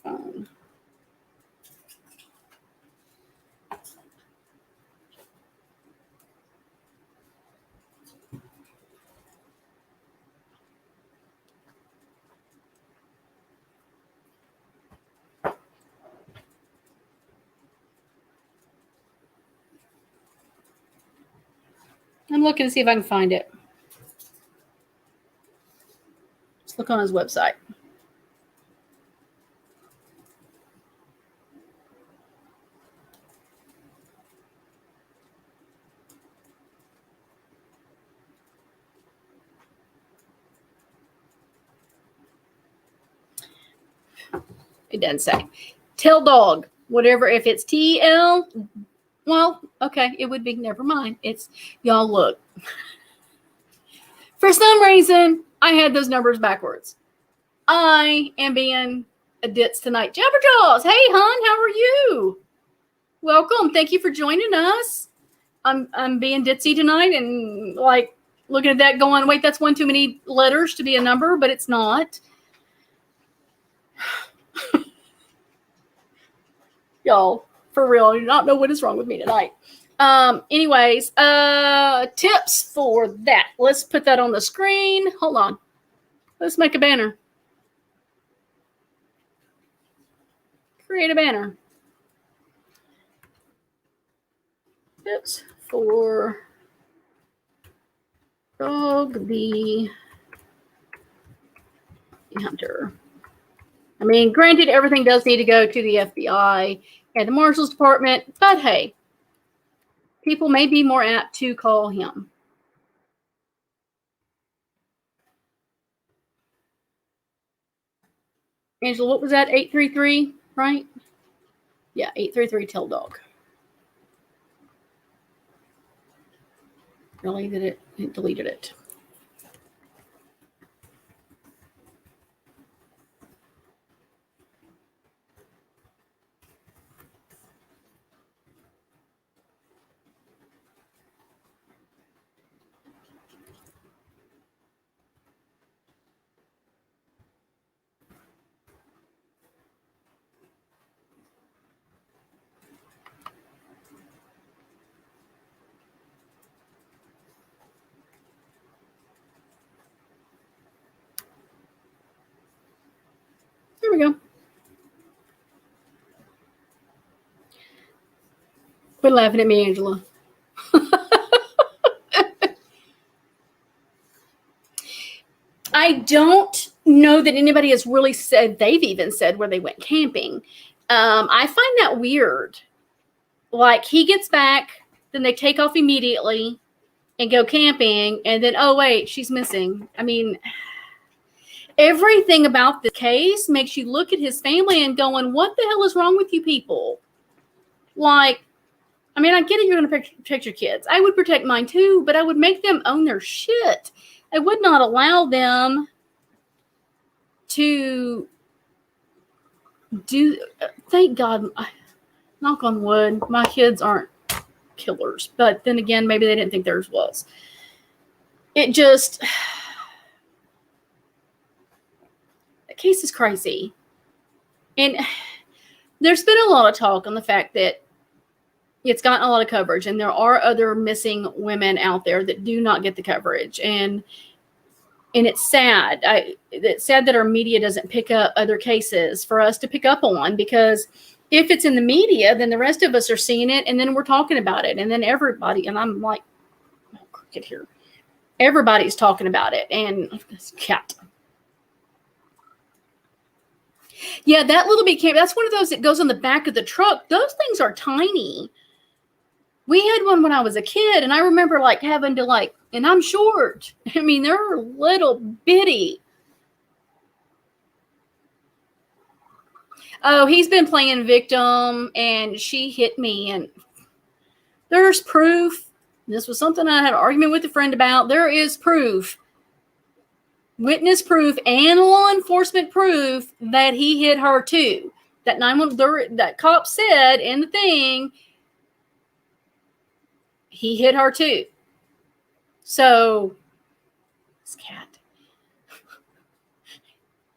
phone. I'm looking to see if I can find it. Let's look on his website. It doesn't say. Tell Dog, whatever. If it's TEL, well, okay, it would be. Never mind. It's, y'all look. For some reason, I had those numbers backwards. I am being a ditz tonight. Jabberjaws, hey, hon, how are you? Welcome. Thank you for joining us. I'm being ditzy tonight and like looking at that going, wait, that's one too many letters to be a number, but it's not. Y'all, for real, you do not know what is wrong with me tonight. Anyways, tips for that. Let's put that on the screen. Hold on. Let's make a banner. Create a banner. Tips for Dog the Hunter. I mean, granted, everything does need to go to the FBI and the Marshals Department, but hey, people may be more apt to call him. Angela, what was that? 833, right? Yeah, 833 Tell Dog. Really? Did it deleted it? There we go. Quit laughing at me, Angela. I don't know that anybody has really said, they've even said where they went camping. I find that weird. Like, he gets back, then they take off immediately and go camping, and then, oh, wait, she's missing. I mean, everything about this case makes you look at his family and going, what the hell is wrong with you people? Like, I mean, I get it, you're going to protect your kids. I would protect mine too, but I would make them own their shit. I would not allow them to do, thank God, knock on wood, my kids aren't killers. But then again, maybe they didn't think theirs was. It just, the case is crazy. And there's been a lot of talk on the fact that it's gotten a lot of coverage, and there are other missing women out there that do not get the coverage. And it's sad. It's sad that our media doesn't pick up other cases for us to pick up on, because if it's in the media, then the rest of us are seeing it, and then we're talking about it, and then everybody, and I'm like, oh, crooked here. Everybody's talking about it, and this cat. Yeah, that little bit camp, that's one of those that goes on the back of the truck. Those things are tiny. We had one when I was a kid, and I remember like having to like, and I'm short. I mean, they're little bitty. Oh, he's been playing victim, and she hit me, and there's proof. This was something I had an argument with a friend about. There is proof, witness proof, and law enforcement proof that he hit her too. That 911, that cop said in the thing, he hit her too. So, this cat,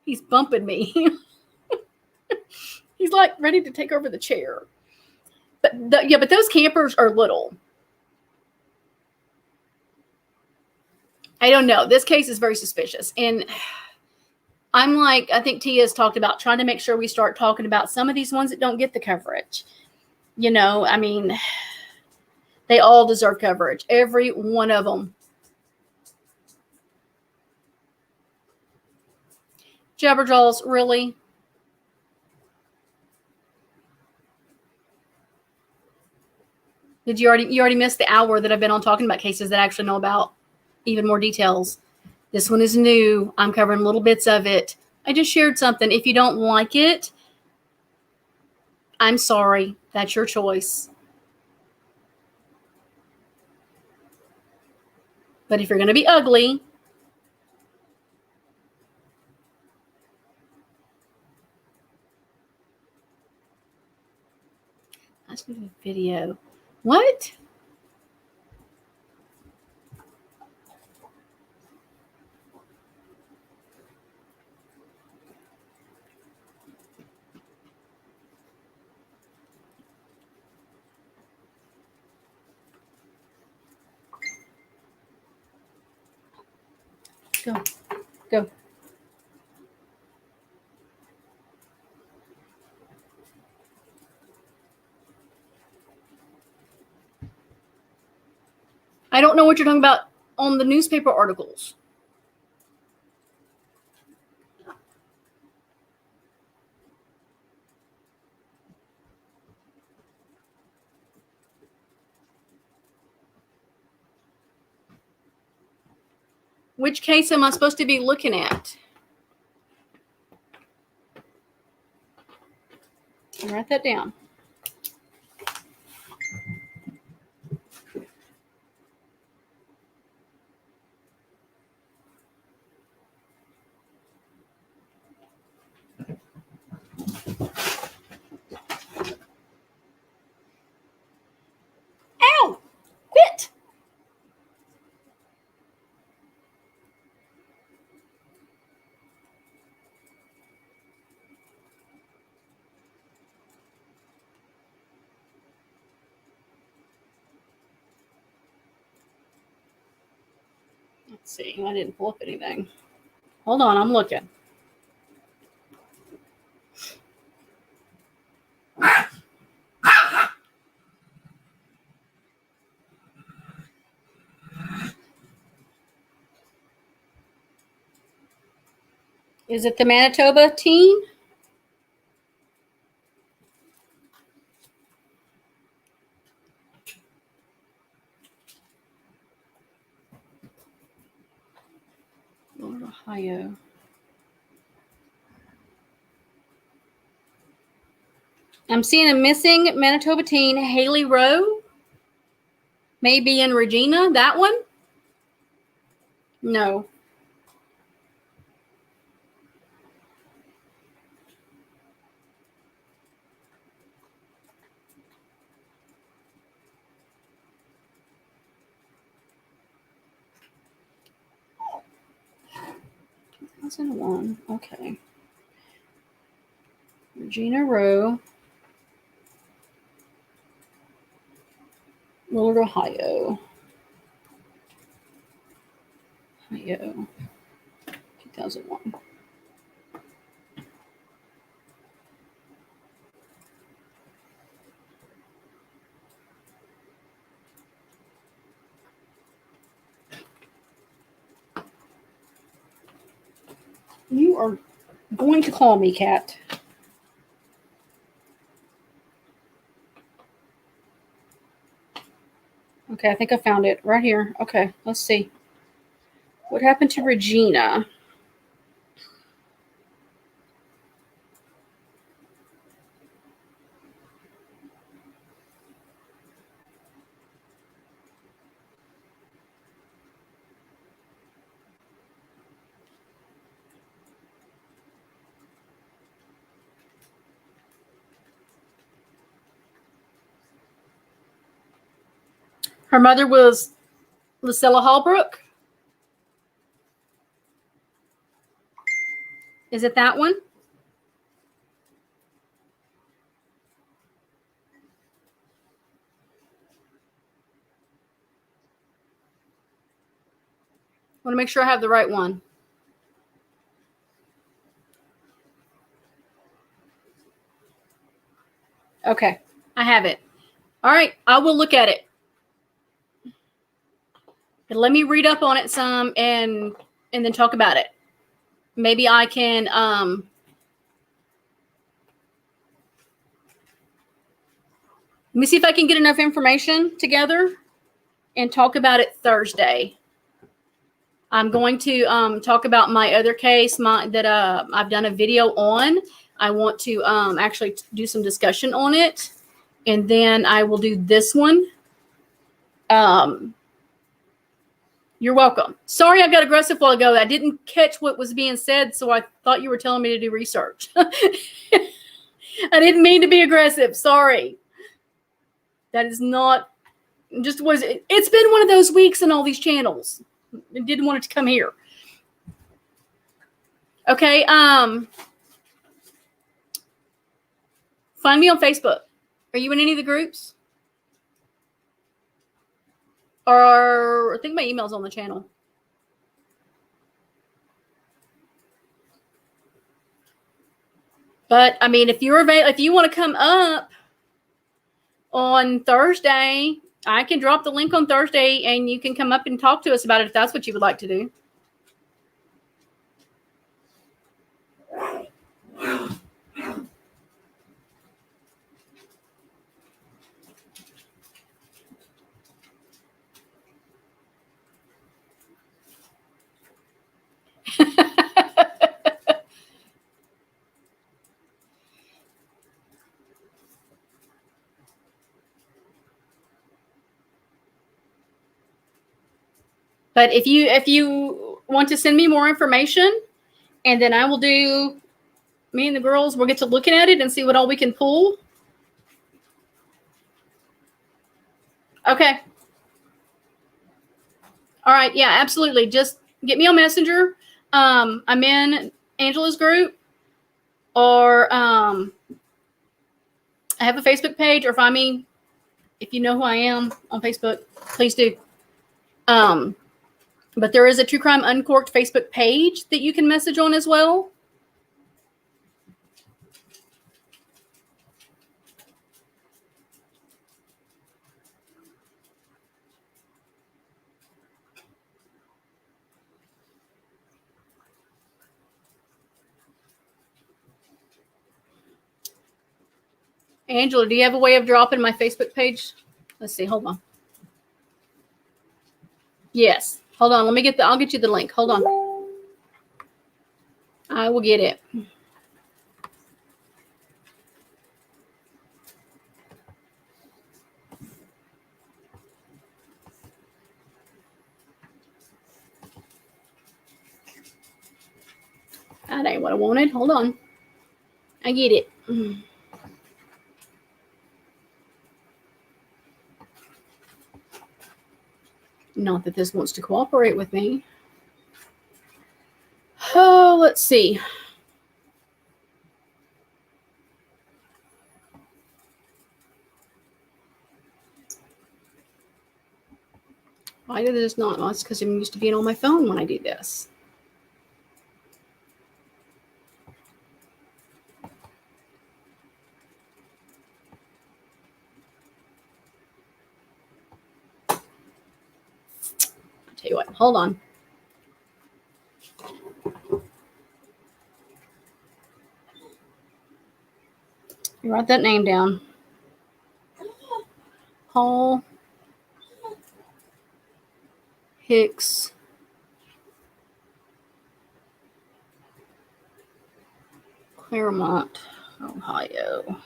he's bumping me. He's like ready to take over the chair. But but those campers are little. I don't know. This case is very suspicious. And I'm like, I think Tia has talked about trying to make sure we start talking about some of these ones that don't get the coverage. You know, I mean, they all deserve coverage. Every one of them. Jabberjaws, really? Did you already missed the hour that I've been on talking about cases that I actually know about even more details? This one is new. I'm covering little bits of it. I just shared something. If you don't like it, I'm sorry. That's your choice. But if you're going to be ugly, let's do a video. What? Go. Go. I don't know what you're talking about on the newspaper articles. Which case am I supposed to be looking at? Write that down. Ow! Quit! Let's see. I didn't pull up anything. Hold on, I'm looking. Is it the Manitoba teen? Lord, Ohio. I'm seeing a missing Manitoba teen, Haley Rowe. Maybe in Regina. That one? No. 2001. Okay. Regina Rowe, Willard, Ohio. 2001. You are going to call me, Kat. Okay, I think I found it right here. Okay, let's see. What happened to Regina? Her mother was Lucilla Hallbrook. Is it that one? I want to make sure I have the right one. Okay, I have it. All right, I will look at it. But let me read up on it some and then talk about it. Maybe I can let me see if I can get enough information together and talk about it Thursday. I'm going to talk about my other case that I've done a video on. I want to actually do some discussion on it. And then I will do this one. You're welcome. Sorry I got aggressive a while ago. I didn't catch what was being said, so I thought you were telling me to do research. I didn't mean to be aggressive. Sorry. That is not just was it's been one of those weeks in all these channels. I didn't want it to come here. Okay, find me on Facebook. Are you in any of the groups? Or I think my email's on the channel. But I mean, if you're available, if you want to come up on Thursday, I can drop the link on Thursday and you can come up and talk to us about it if that's what you would like to do. But if you want to send me more information, and then I will do, me and the girls, we'll get to looking at it and see what all we can pull. Okay. All right. Yeah, absolutely. Just get me on Messenger. I'm in Angela's group, or I have a Facebook page, or find me if you know who I am on Facebook. Please do. But there is a True Crime Uncorked Facebook page that you can message on as well. Angela, do you have a way of dropping my Facebook page? Let's see. Hold on. Yes. Hold on. I'll get you the link. Hold on. I will get it. That ain't what I wanted. Hold on. I get it. Not that this wants to cooperate with me. Oh, let's see. Why did this not? Well, it's because I'm used to being on my phone when I do this. I'll tell you what, hold on. You write that name down. Paul Hicks Claremont, Ohio.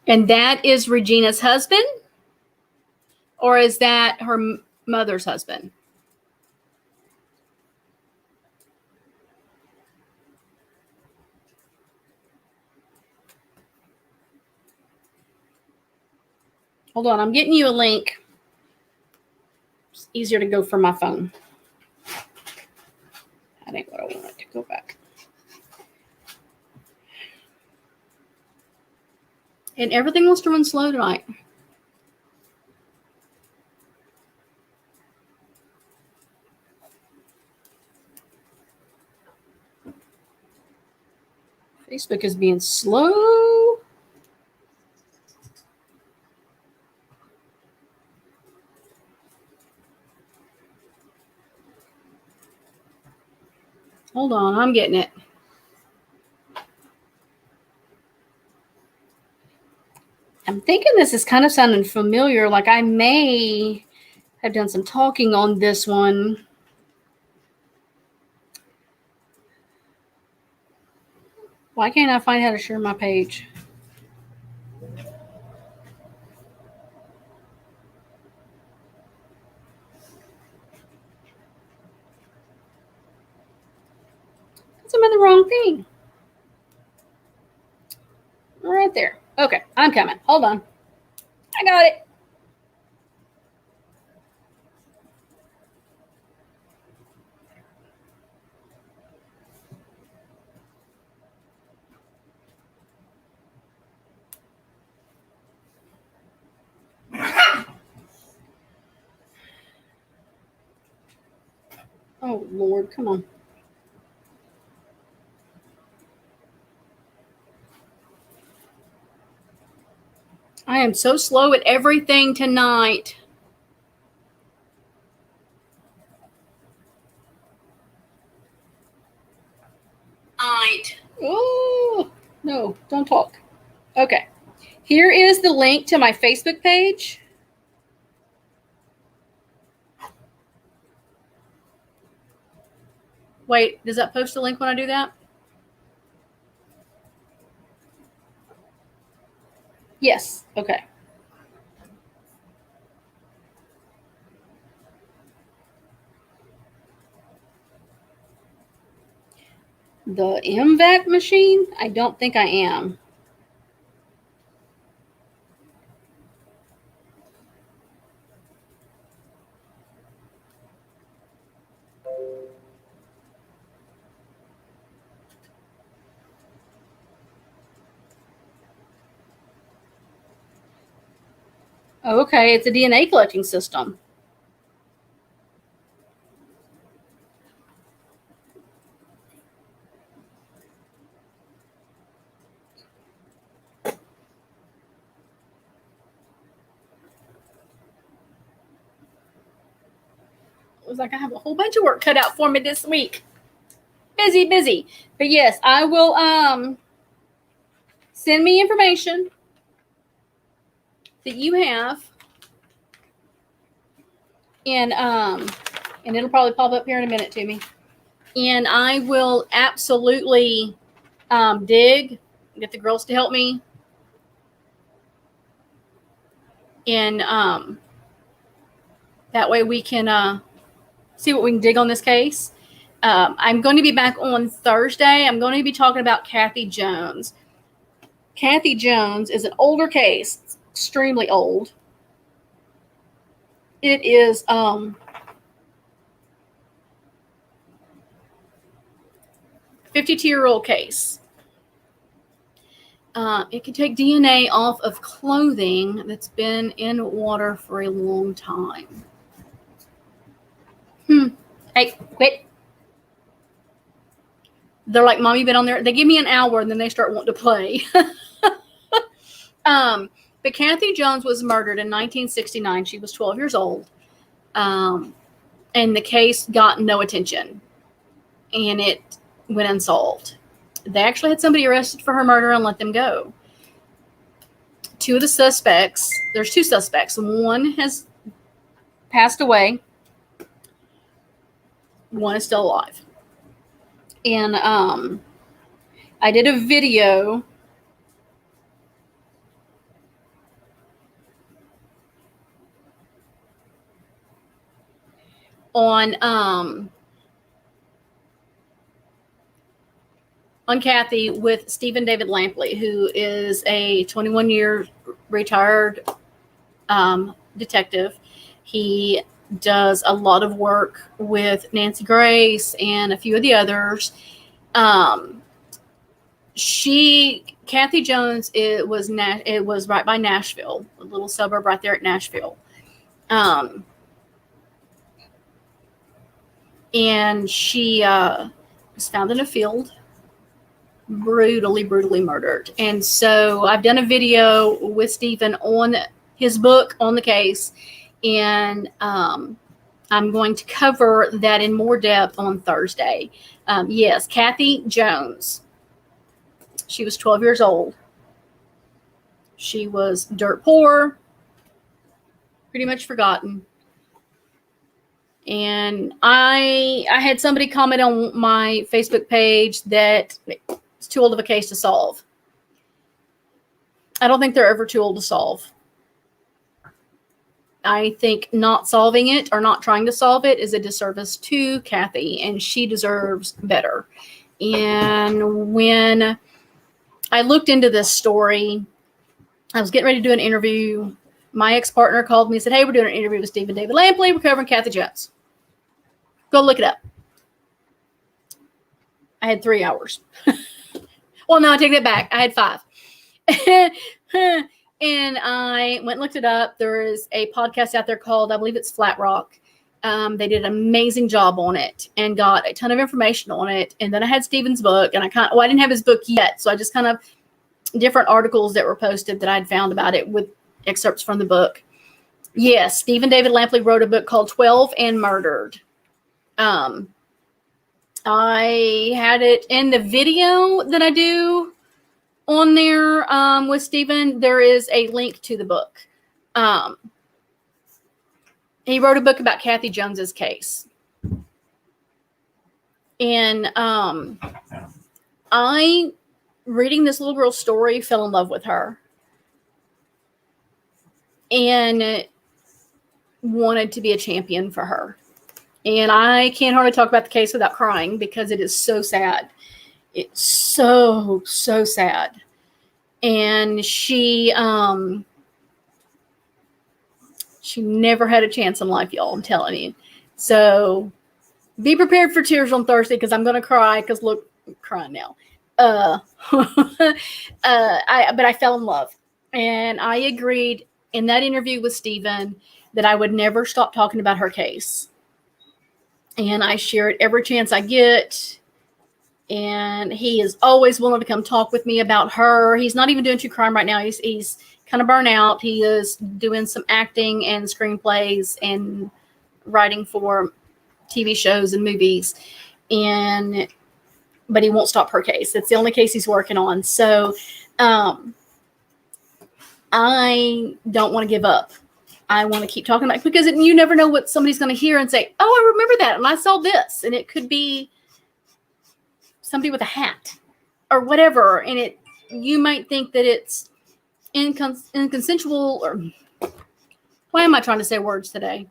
And that is Regina's husband? Or is that her mother's husband? Hold on, I'm getting you a link. It's easier to go from my phone. That ain't what I wanted to go back. And everything wants to run slow tonight. Facebook is being slow. Hold on, I'm getting it. I'm thinking this is kind of sounding familiar, like I may have done some talking on this one. Why can't I find how to share my page? I'm in the wrong thing. Right there. Okay, I'm coming. Hold on. I got it. Oh, Lord, come on. I am so slow at everything tonight. Oh, no, don't talk. Okay. Here is the link to my Facebook page. Wait, does that post a link when I do that? Yes. Okay. The MVAC machine? I don't think I am. Oh, okay, it's a DNA collecting system. It was like I have a whole bunch of work cut out for me this week. Busy. But yes, I will send me information that you have. And it'll probably pop up here in a minute to me. And I will absolutely get the girls to help me. And that way we can see what we can dig on this case. I'm going to be back on Thursday. I'm going to be talking about Kathy Jones. Kathy Jones is an older case. extremely old. It is 52-year-old case. It can take DNA off of clothing that's been in water for a long time. Hey, quit. They're like, Mom, you've been on there. They give me an hour and then they start wanting to play. But Kathy Jones was murdered in 1969. She was 12 years old. And the case got no attention. And it went unsolved. They actually had somebody arrested for her murder and let them go. Two of the suspects, there's two suspects. One has passed away. One is still alive. And I did a video on Kathy with Stephen David Lampley, who is a 21-year retired detective. He does a lot of work with Nancy Grace and a few of the others. Kathy Jones, it was right by Nashville, a little suburb right there at Nashville. And she was found in a field, brutally murdered. And so I've done a video with Stephen on his book on the case, and I'm going to cover that in more depth on Thursday. Yes, Kathy Jones. She was 12 years old. She was dirt poor, pretty much forgotten. And I had somebody comment on my Facebook page that it's too old of a case to solve. I don't think they're ever too old to solve. I think not solving it or not trying to solve it is a disservice to Kathy, and she deserves better. And when I looked into this story, I was getting ready to do an interview. My ex-partner called me and said, hey, we're doing an interview with Stephen David Lampley. We're covering Kathy Jones. Go look it up. I had 3 hours. Well, no, I take that back. I had 5. And I went and looked it up. There is a podcast out there called, I believe it's Flat Rock. They did an amazing job on it and got a ton of information on it. And then I had Stephen's book, and I didn't have his book yet. So I just kind of different articles that were posted that I'd found about it with excerpts from the book. Yes, Stephen David Lampley wrote a book called 12 and Murdered. I had it in the video that I do on there with Stephen. There is a link to the book. He wrote a book about Kathy Jones's case. And I, reading this little girl's story, fell in love with her. And wanted to be a champion for her. And I can't hardly talk about the case without crying because it is so sad. It's so sad. And she never had a chance in life, y'all. I'm telling you. So be prepared for tears on Thursday because I'm going to cry because look, I'm crying now. But I fell in love. And I agreed in that interview with Stephen that I would never stop talking about her case. And I share it every chance I get. And he is always willing to come talk with me about her. He's not even doing true crime right now. He's kind of burnt out. He is doing some acting and screenplays and writing for TV shows and movies. But he won't stop her case. It's the only case he's working on. So I don't want to give up. I want to keep talking about it because you never know what somebody's going to hear and say, oh, I remember that. And I saw this. And it could be somebody with a hat or whatever. And you might think that it's inconsensual or why am I trying to say words today?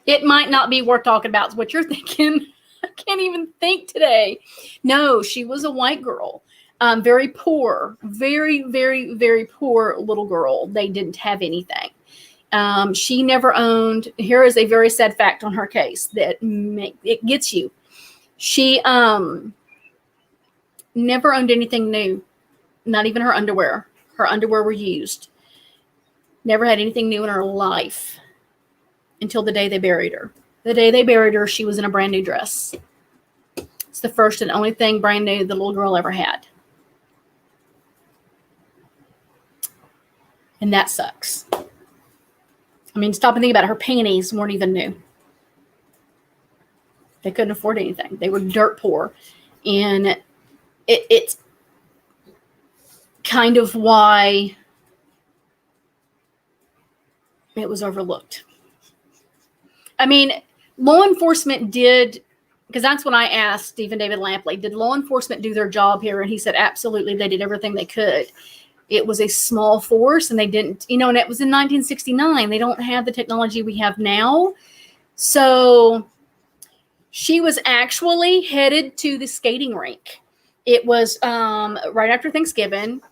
It might not be worth talking about is what you're thinking. I can't even think today. No, she was a white girl. Very poor, very, very, very poor little girl. They didn't have anything. She never owned. Here is a very sad fact on her case that it gets you. She never owned anything new, not even her underwear. Her underwear were used. Never had anything new in her life until the day they buried her. The day they buried her, she was in a brand new dress. It's the first and only thing brand new the little girl ever had. And that sucks. I mean, stop and think about it. Her panties weren't even new. They couldn't afford anything. They were dirt poor. And it's kind of why it was overlooked. I mean, law enforcement did, because that's what I asked Stephen David Lampley, did law enforcement do their job here? And he said, absolutely, they did everything they could. It was a small force, and they didn't, and it was in 1969. They don't have the technology we have now. So she was actually headed to the skating rink. It was right after Thanksgiving,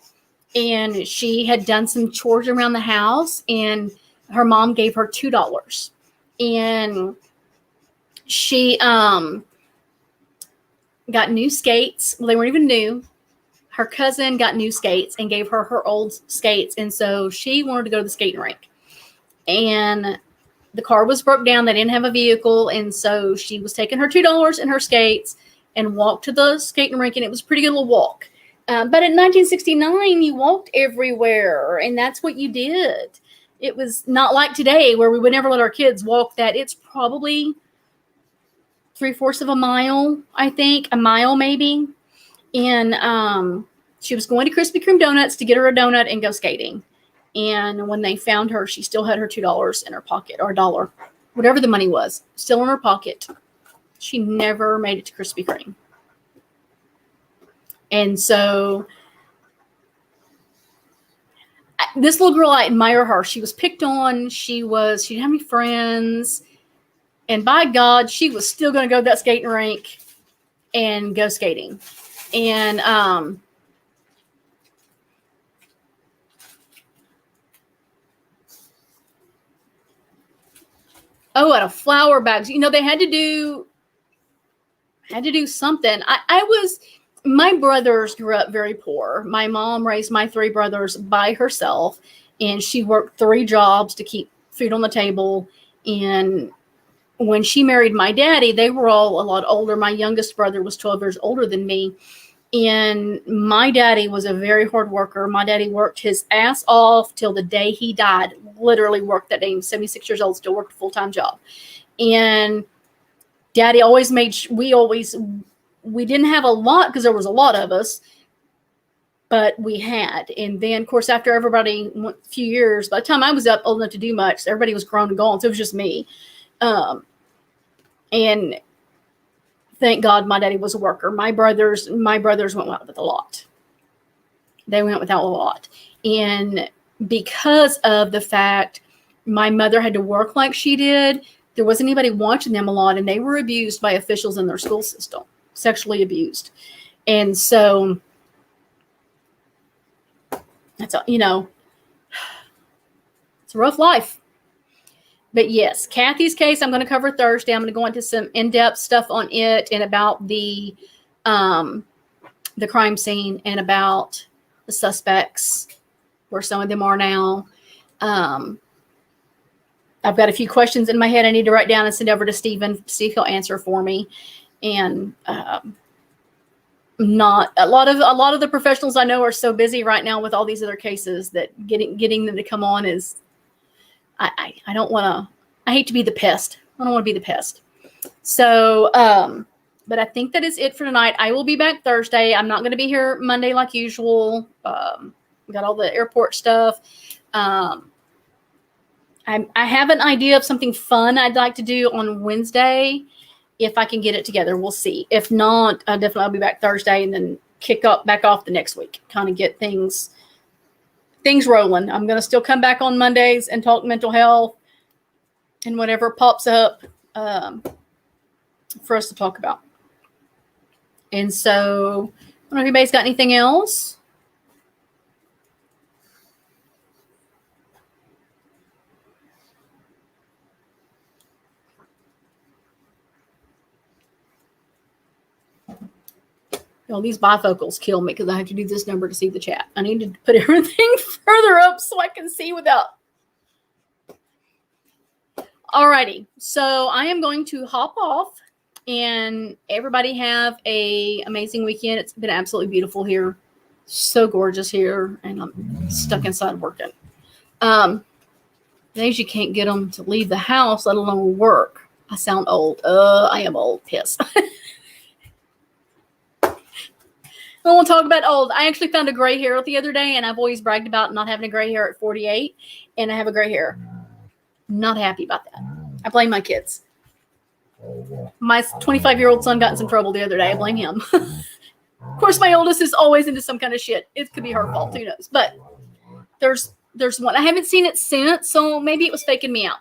and she had done some chores around the house, and her mom gave her $2. And she got new skates. Well, they weren't even new. Her cousin got new skates and gave her her old skates. And so she wanted to go to the skating rink. And the car was broke down. They didn't have a vehicle. And so she was taking her $2 and her skates and walked to the skating rink. And it was a pretty good little walk. But in 1969, you walked everywhere. And that's what you did. It was not like today where we would never let our kids walk that. It's probably 3/4 of a mile, I think. A mile maybe. And she was going to Krispy Kreme Donuts to get her a donut and go skating. And when they found her, she still had her $2 in her pocket, or $1, whatever the money was, still in her pocket. She never made it to Krispy Kreme. And so this little girl, I admire her. She was picked on. She didn't have any friends. And by God, she was still going to go to that skating rink and go skating. And out of flour bags. They had to do something. My brothers grew up very poor. My mom raised my 3 brothers by herself, and she worked 3 jobs to keep food on the table. And when she married my daddy, they were all a lot older. My youngest brother was 12 years older than me. And my daddy was a very hard worker. My daddy worked his ass off till the day he died. Literally worked that day. He was 76 years old, still worked a full-time job. And Daddy always made, we didn't have a lot because there was a lot of us, but we had. And then, of course, after everybody went a few years, by the time I was up old enough to do much, everybody was grown and gone. So it was just me. And thank God my daddy was a worker. My brothers went out with a lot. They went without a lot. And because of the fact my mother had to work like she did, there wasn't anybody watching them a lot, and they were abused by officials in their school system, sexually abused. And so that's, it's a rough life. But yes, Kathy's case, I'm going to cover Thursday. I'm going to go into some in-depth stuff on it and about the crime scene and about the suspects, where some of them are now. I've got a few questions in my head I need to write down and send over to Stephen, see if he'll answer for me. And not a lot of the professionals I know are so busy right now with all these other cases that getting them to come on is, I don't want to, I hate to be the pest. I don't want to be the pest. So, but I think that is it for tonight. I will be back Thursday. I'm not going to be here Monday like usual. We got all the airport stuff. I have an idea of something fun I'd like to do on Wednesday. If I can get it together, we'll see. If not, I'll be back Thursday and then back off the next week. Kind of get things rolling. I'm going to still come back on Mondays and talk mental health and whatever pops up. for us to talk about. And so, I don't know if anybody's got anything else. These bifocals kill me because I have to do this number to see the chat. I need to put everything further up so I can see without. Alrighty, so I am going to hop off, and everybody have a amazing weekend. It's been absolutely beautiful here, so gorgeous here, and I'm stuck inside working. Days you can't get them to leave the house, let alone work. I sound old. I am old. Piss. I won't talk about old. I actually found a gray hair the other day, and I've always bragged about not having a gray hair at 48, and I have a gray hair. Not happy about that. I blame my kids. My 25-year-old son got in some trouble the other day. I blame him. Of course, my oldest is always into some kind of shit. It could be her fault. Who knows? But there's one. I haven't seen it since, so maybe it was faking me out.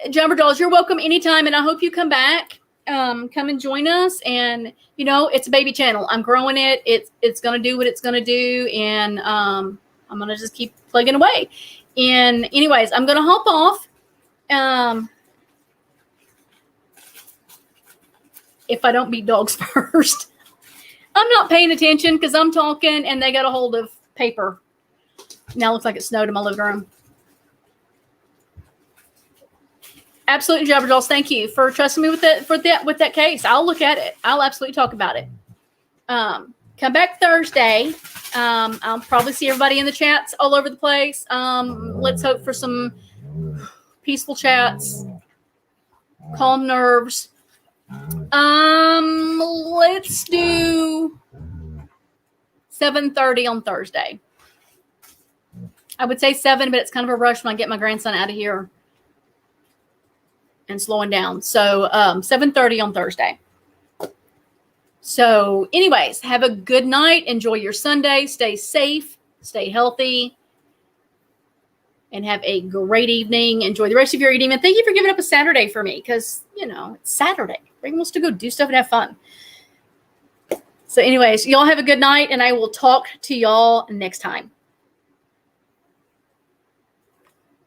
Jumper Dolls, you're welcome anytime, and I hope you come back. Come and join us, and it's a baby channel. I'm growing it. It's gonna do what it's gonna do, and I'm gonna just keep plugging away. And anyways, I'm gonna hop off. If I don't beat dogs first, I'm not paying attention because I'm talking, and they got a hold of paper. Now it looks like it snowed in my living room. Absolutely, Jabber Dolls. Thank you for trusting me with that case. I'll look at it. I'll absolutely talk about it. Come back Thursday. I'll probably see everybody in the chats all over the place. Let's hope for some peaceful chats, calm nerves. Let's do 7:30 on Thursday. I would say 7, but it's kind of a rush when I get my grandson out of here and slowing down. So 7:30 on Thursday. So anyways, have a good night. Enjoy your Sunday. Stay safe. Stay healthy. And have a great evening. Enjoy the rest of your evening. And thank you for giving up a Saturday for me because, it's Saturday. Everyone wants to go do stuff and have fun. So anyways, y'all have a good night, and I will talk to y'all next time.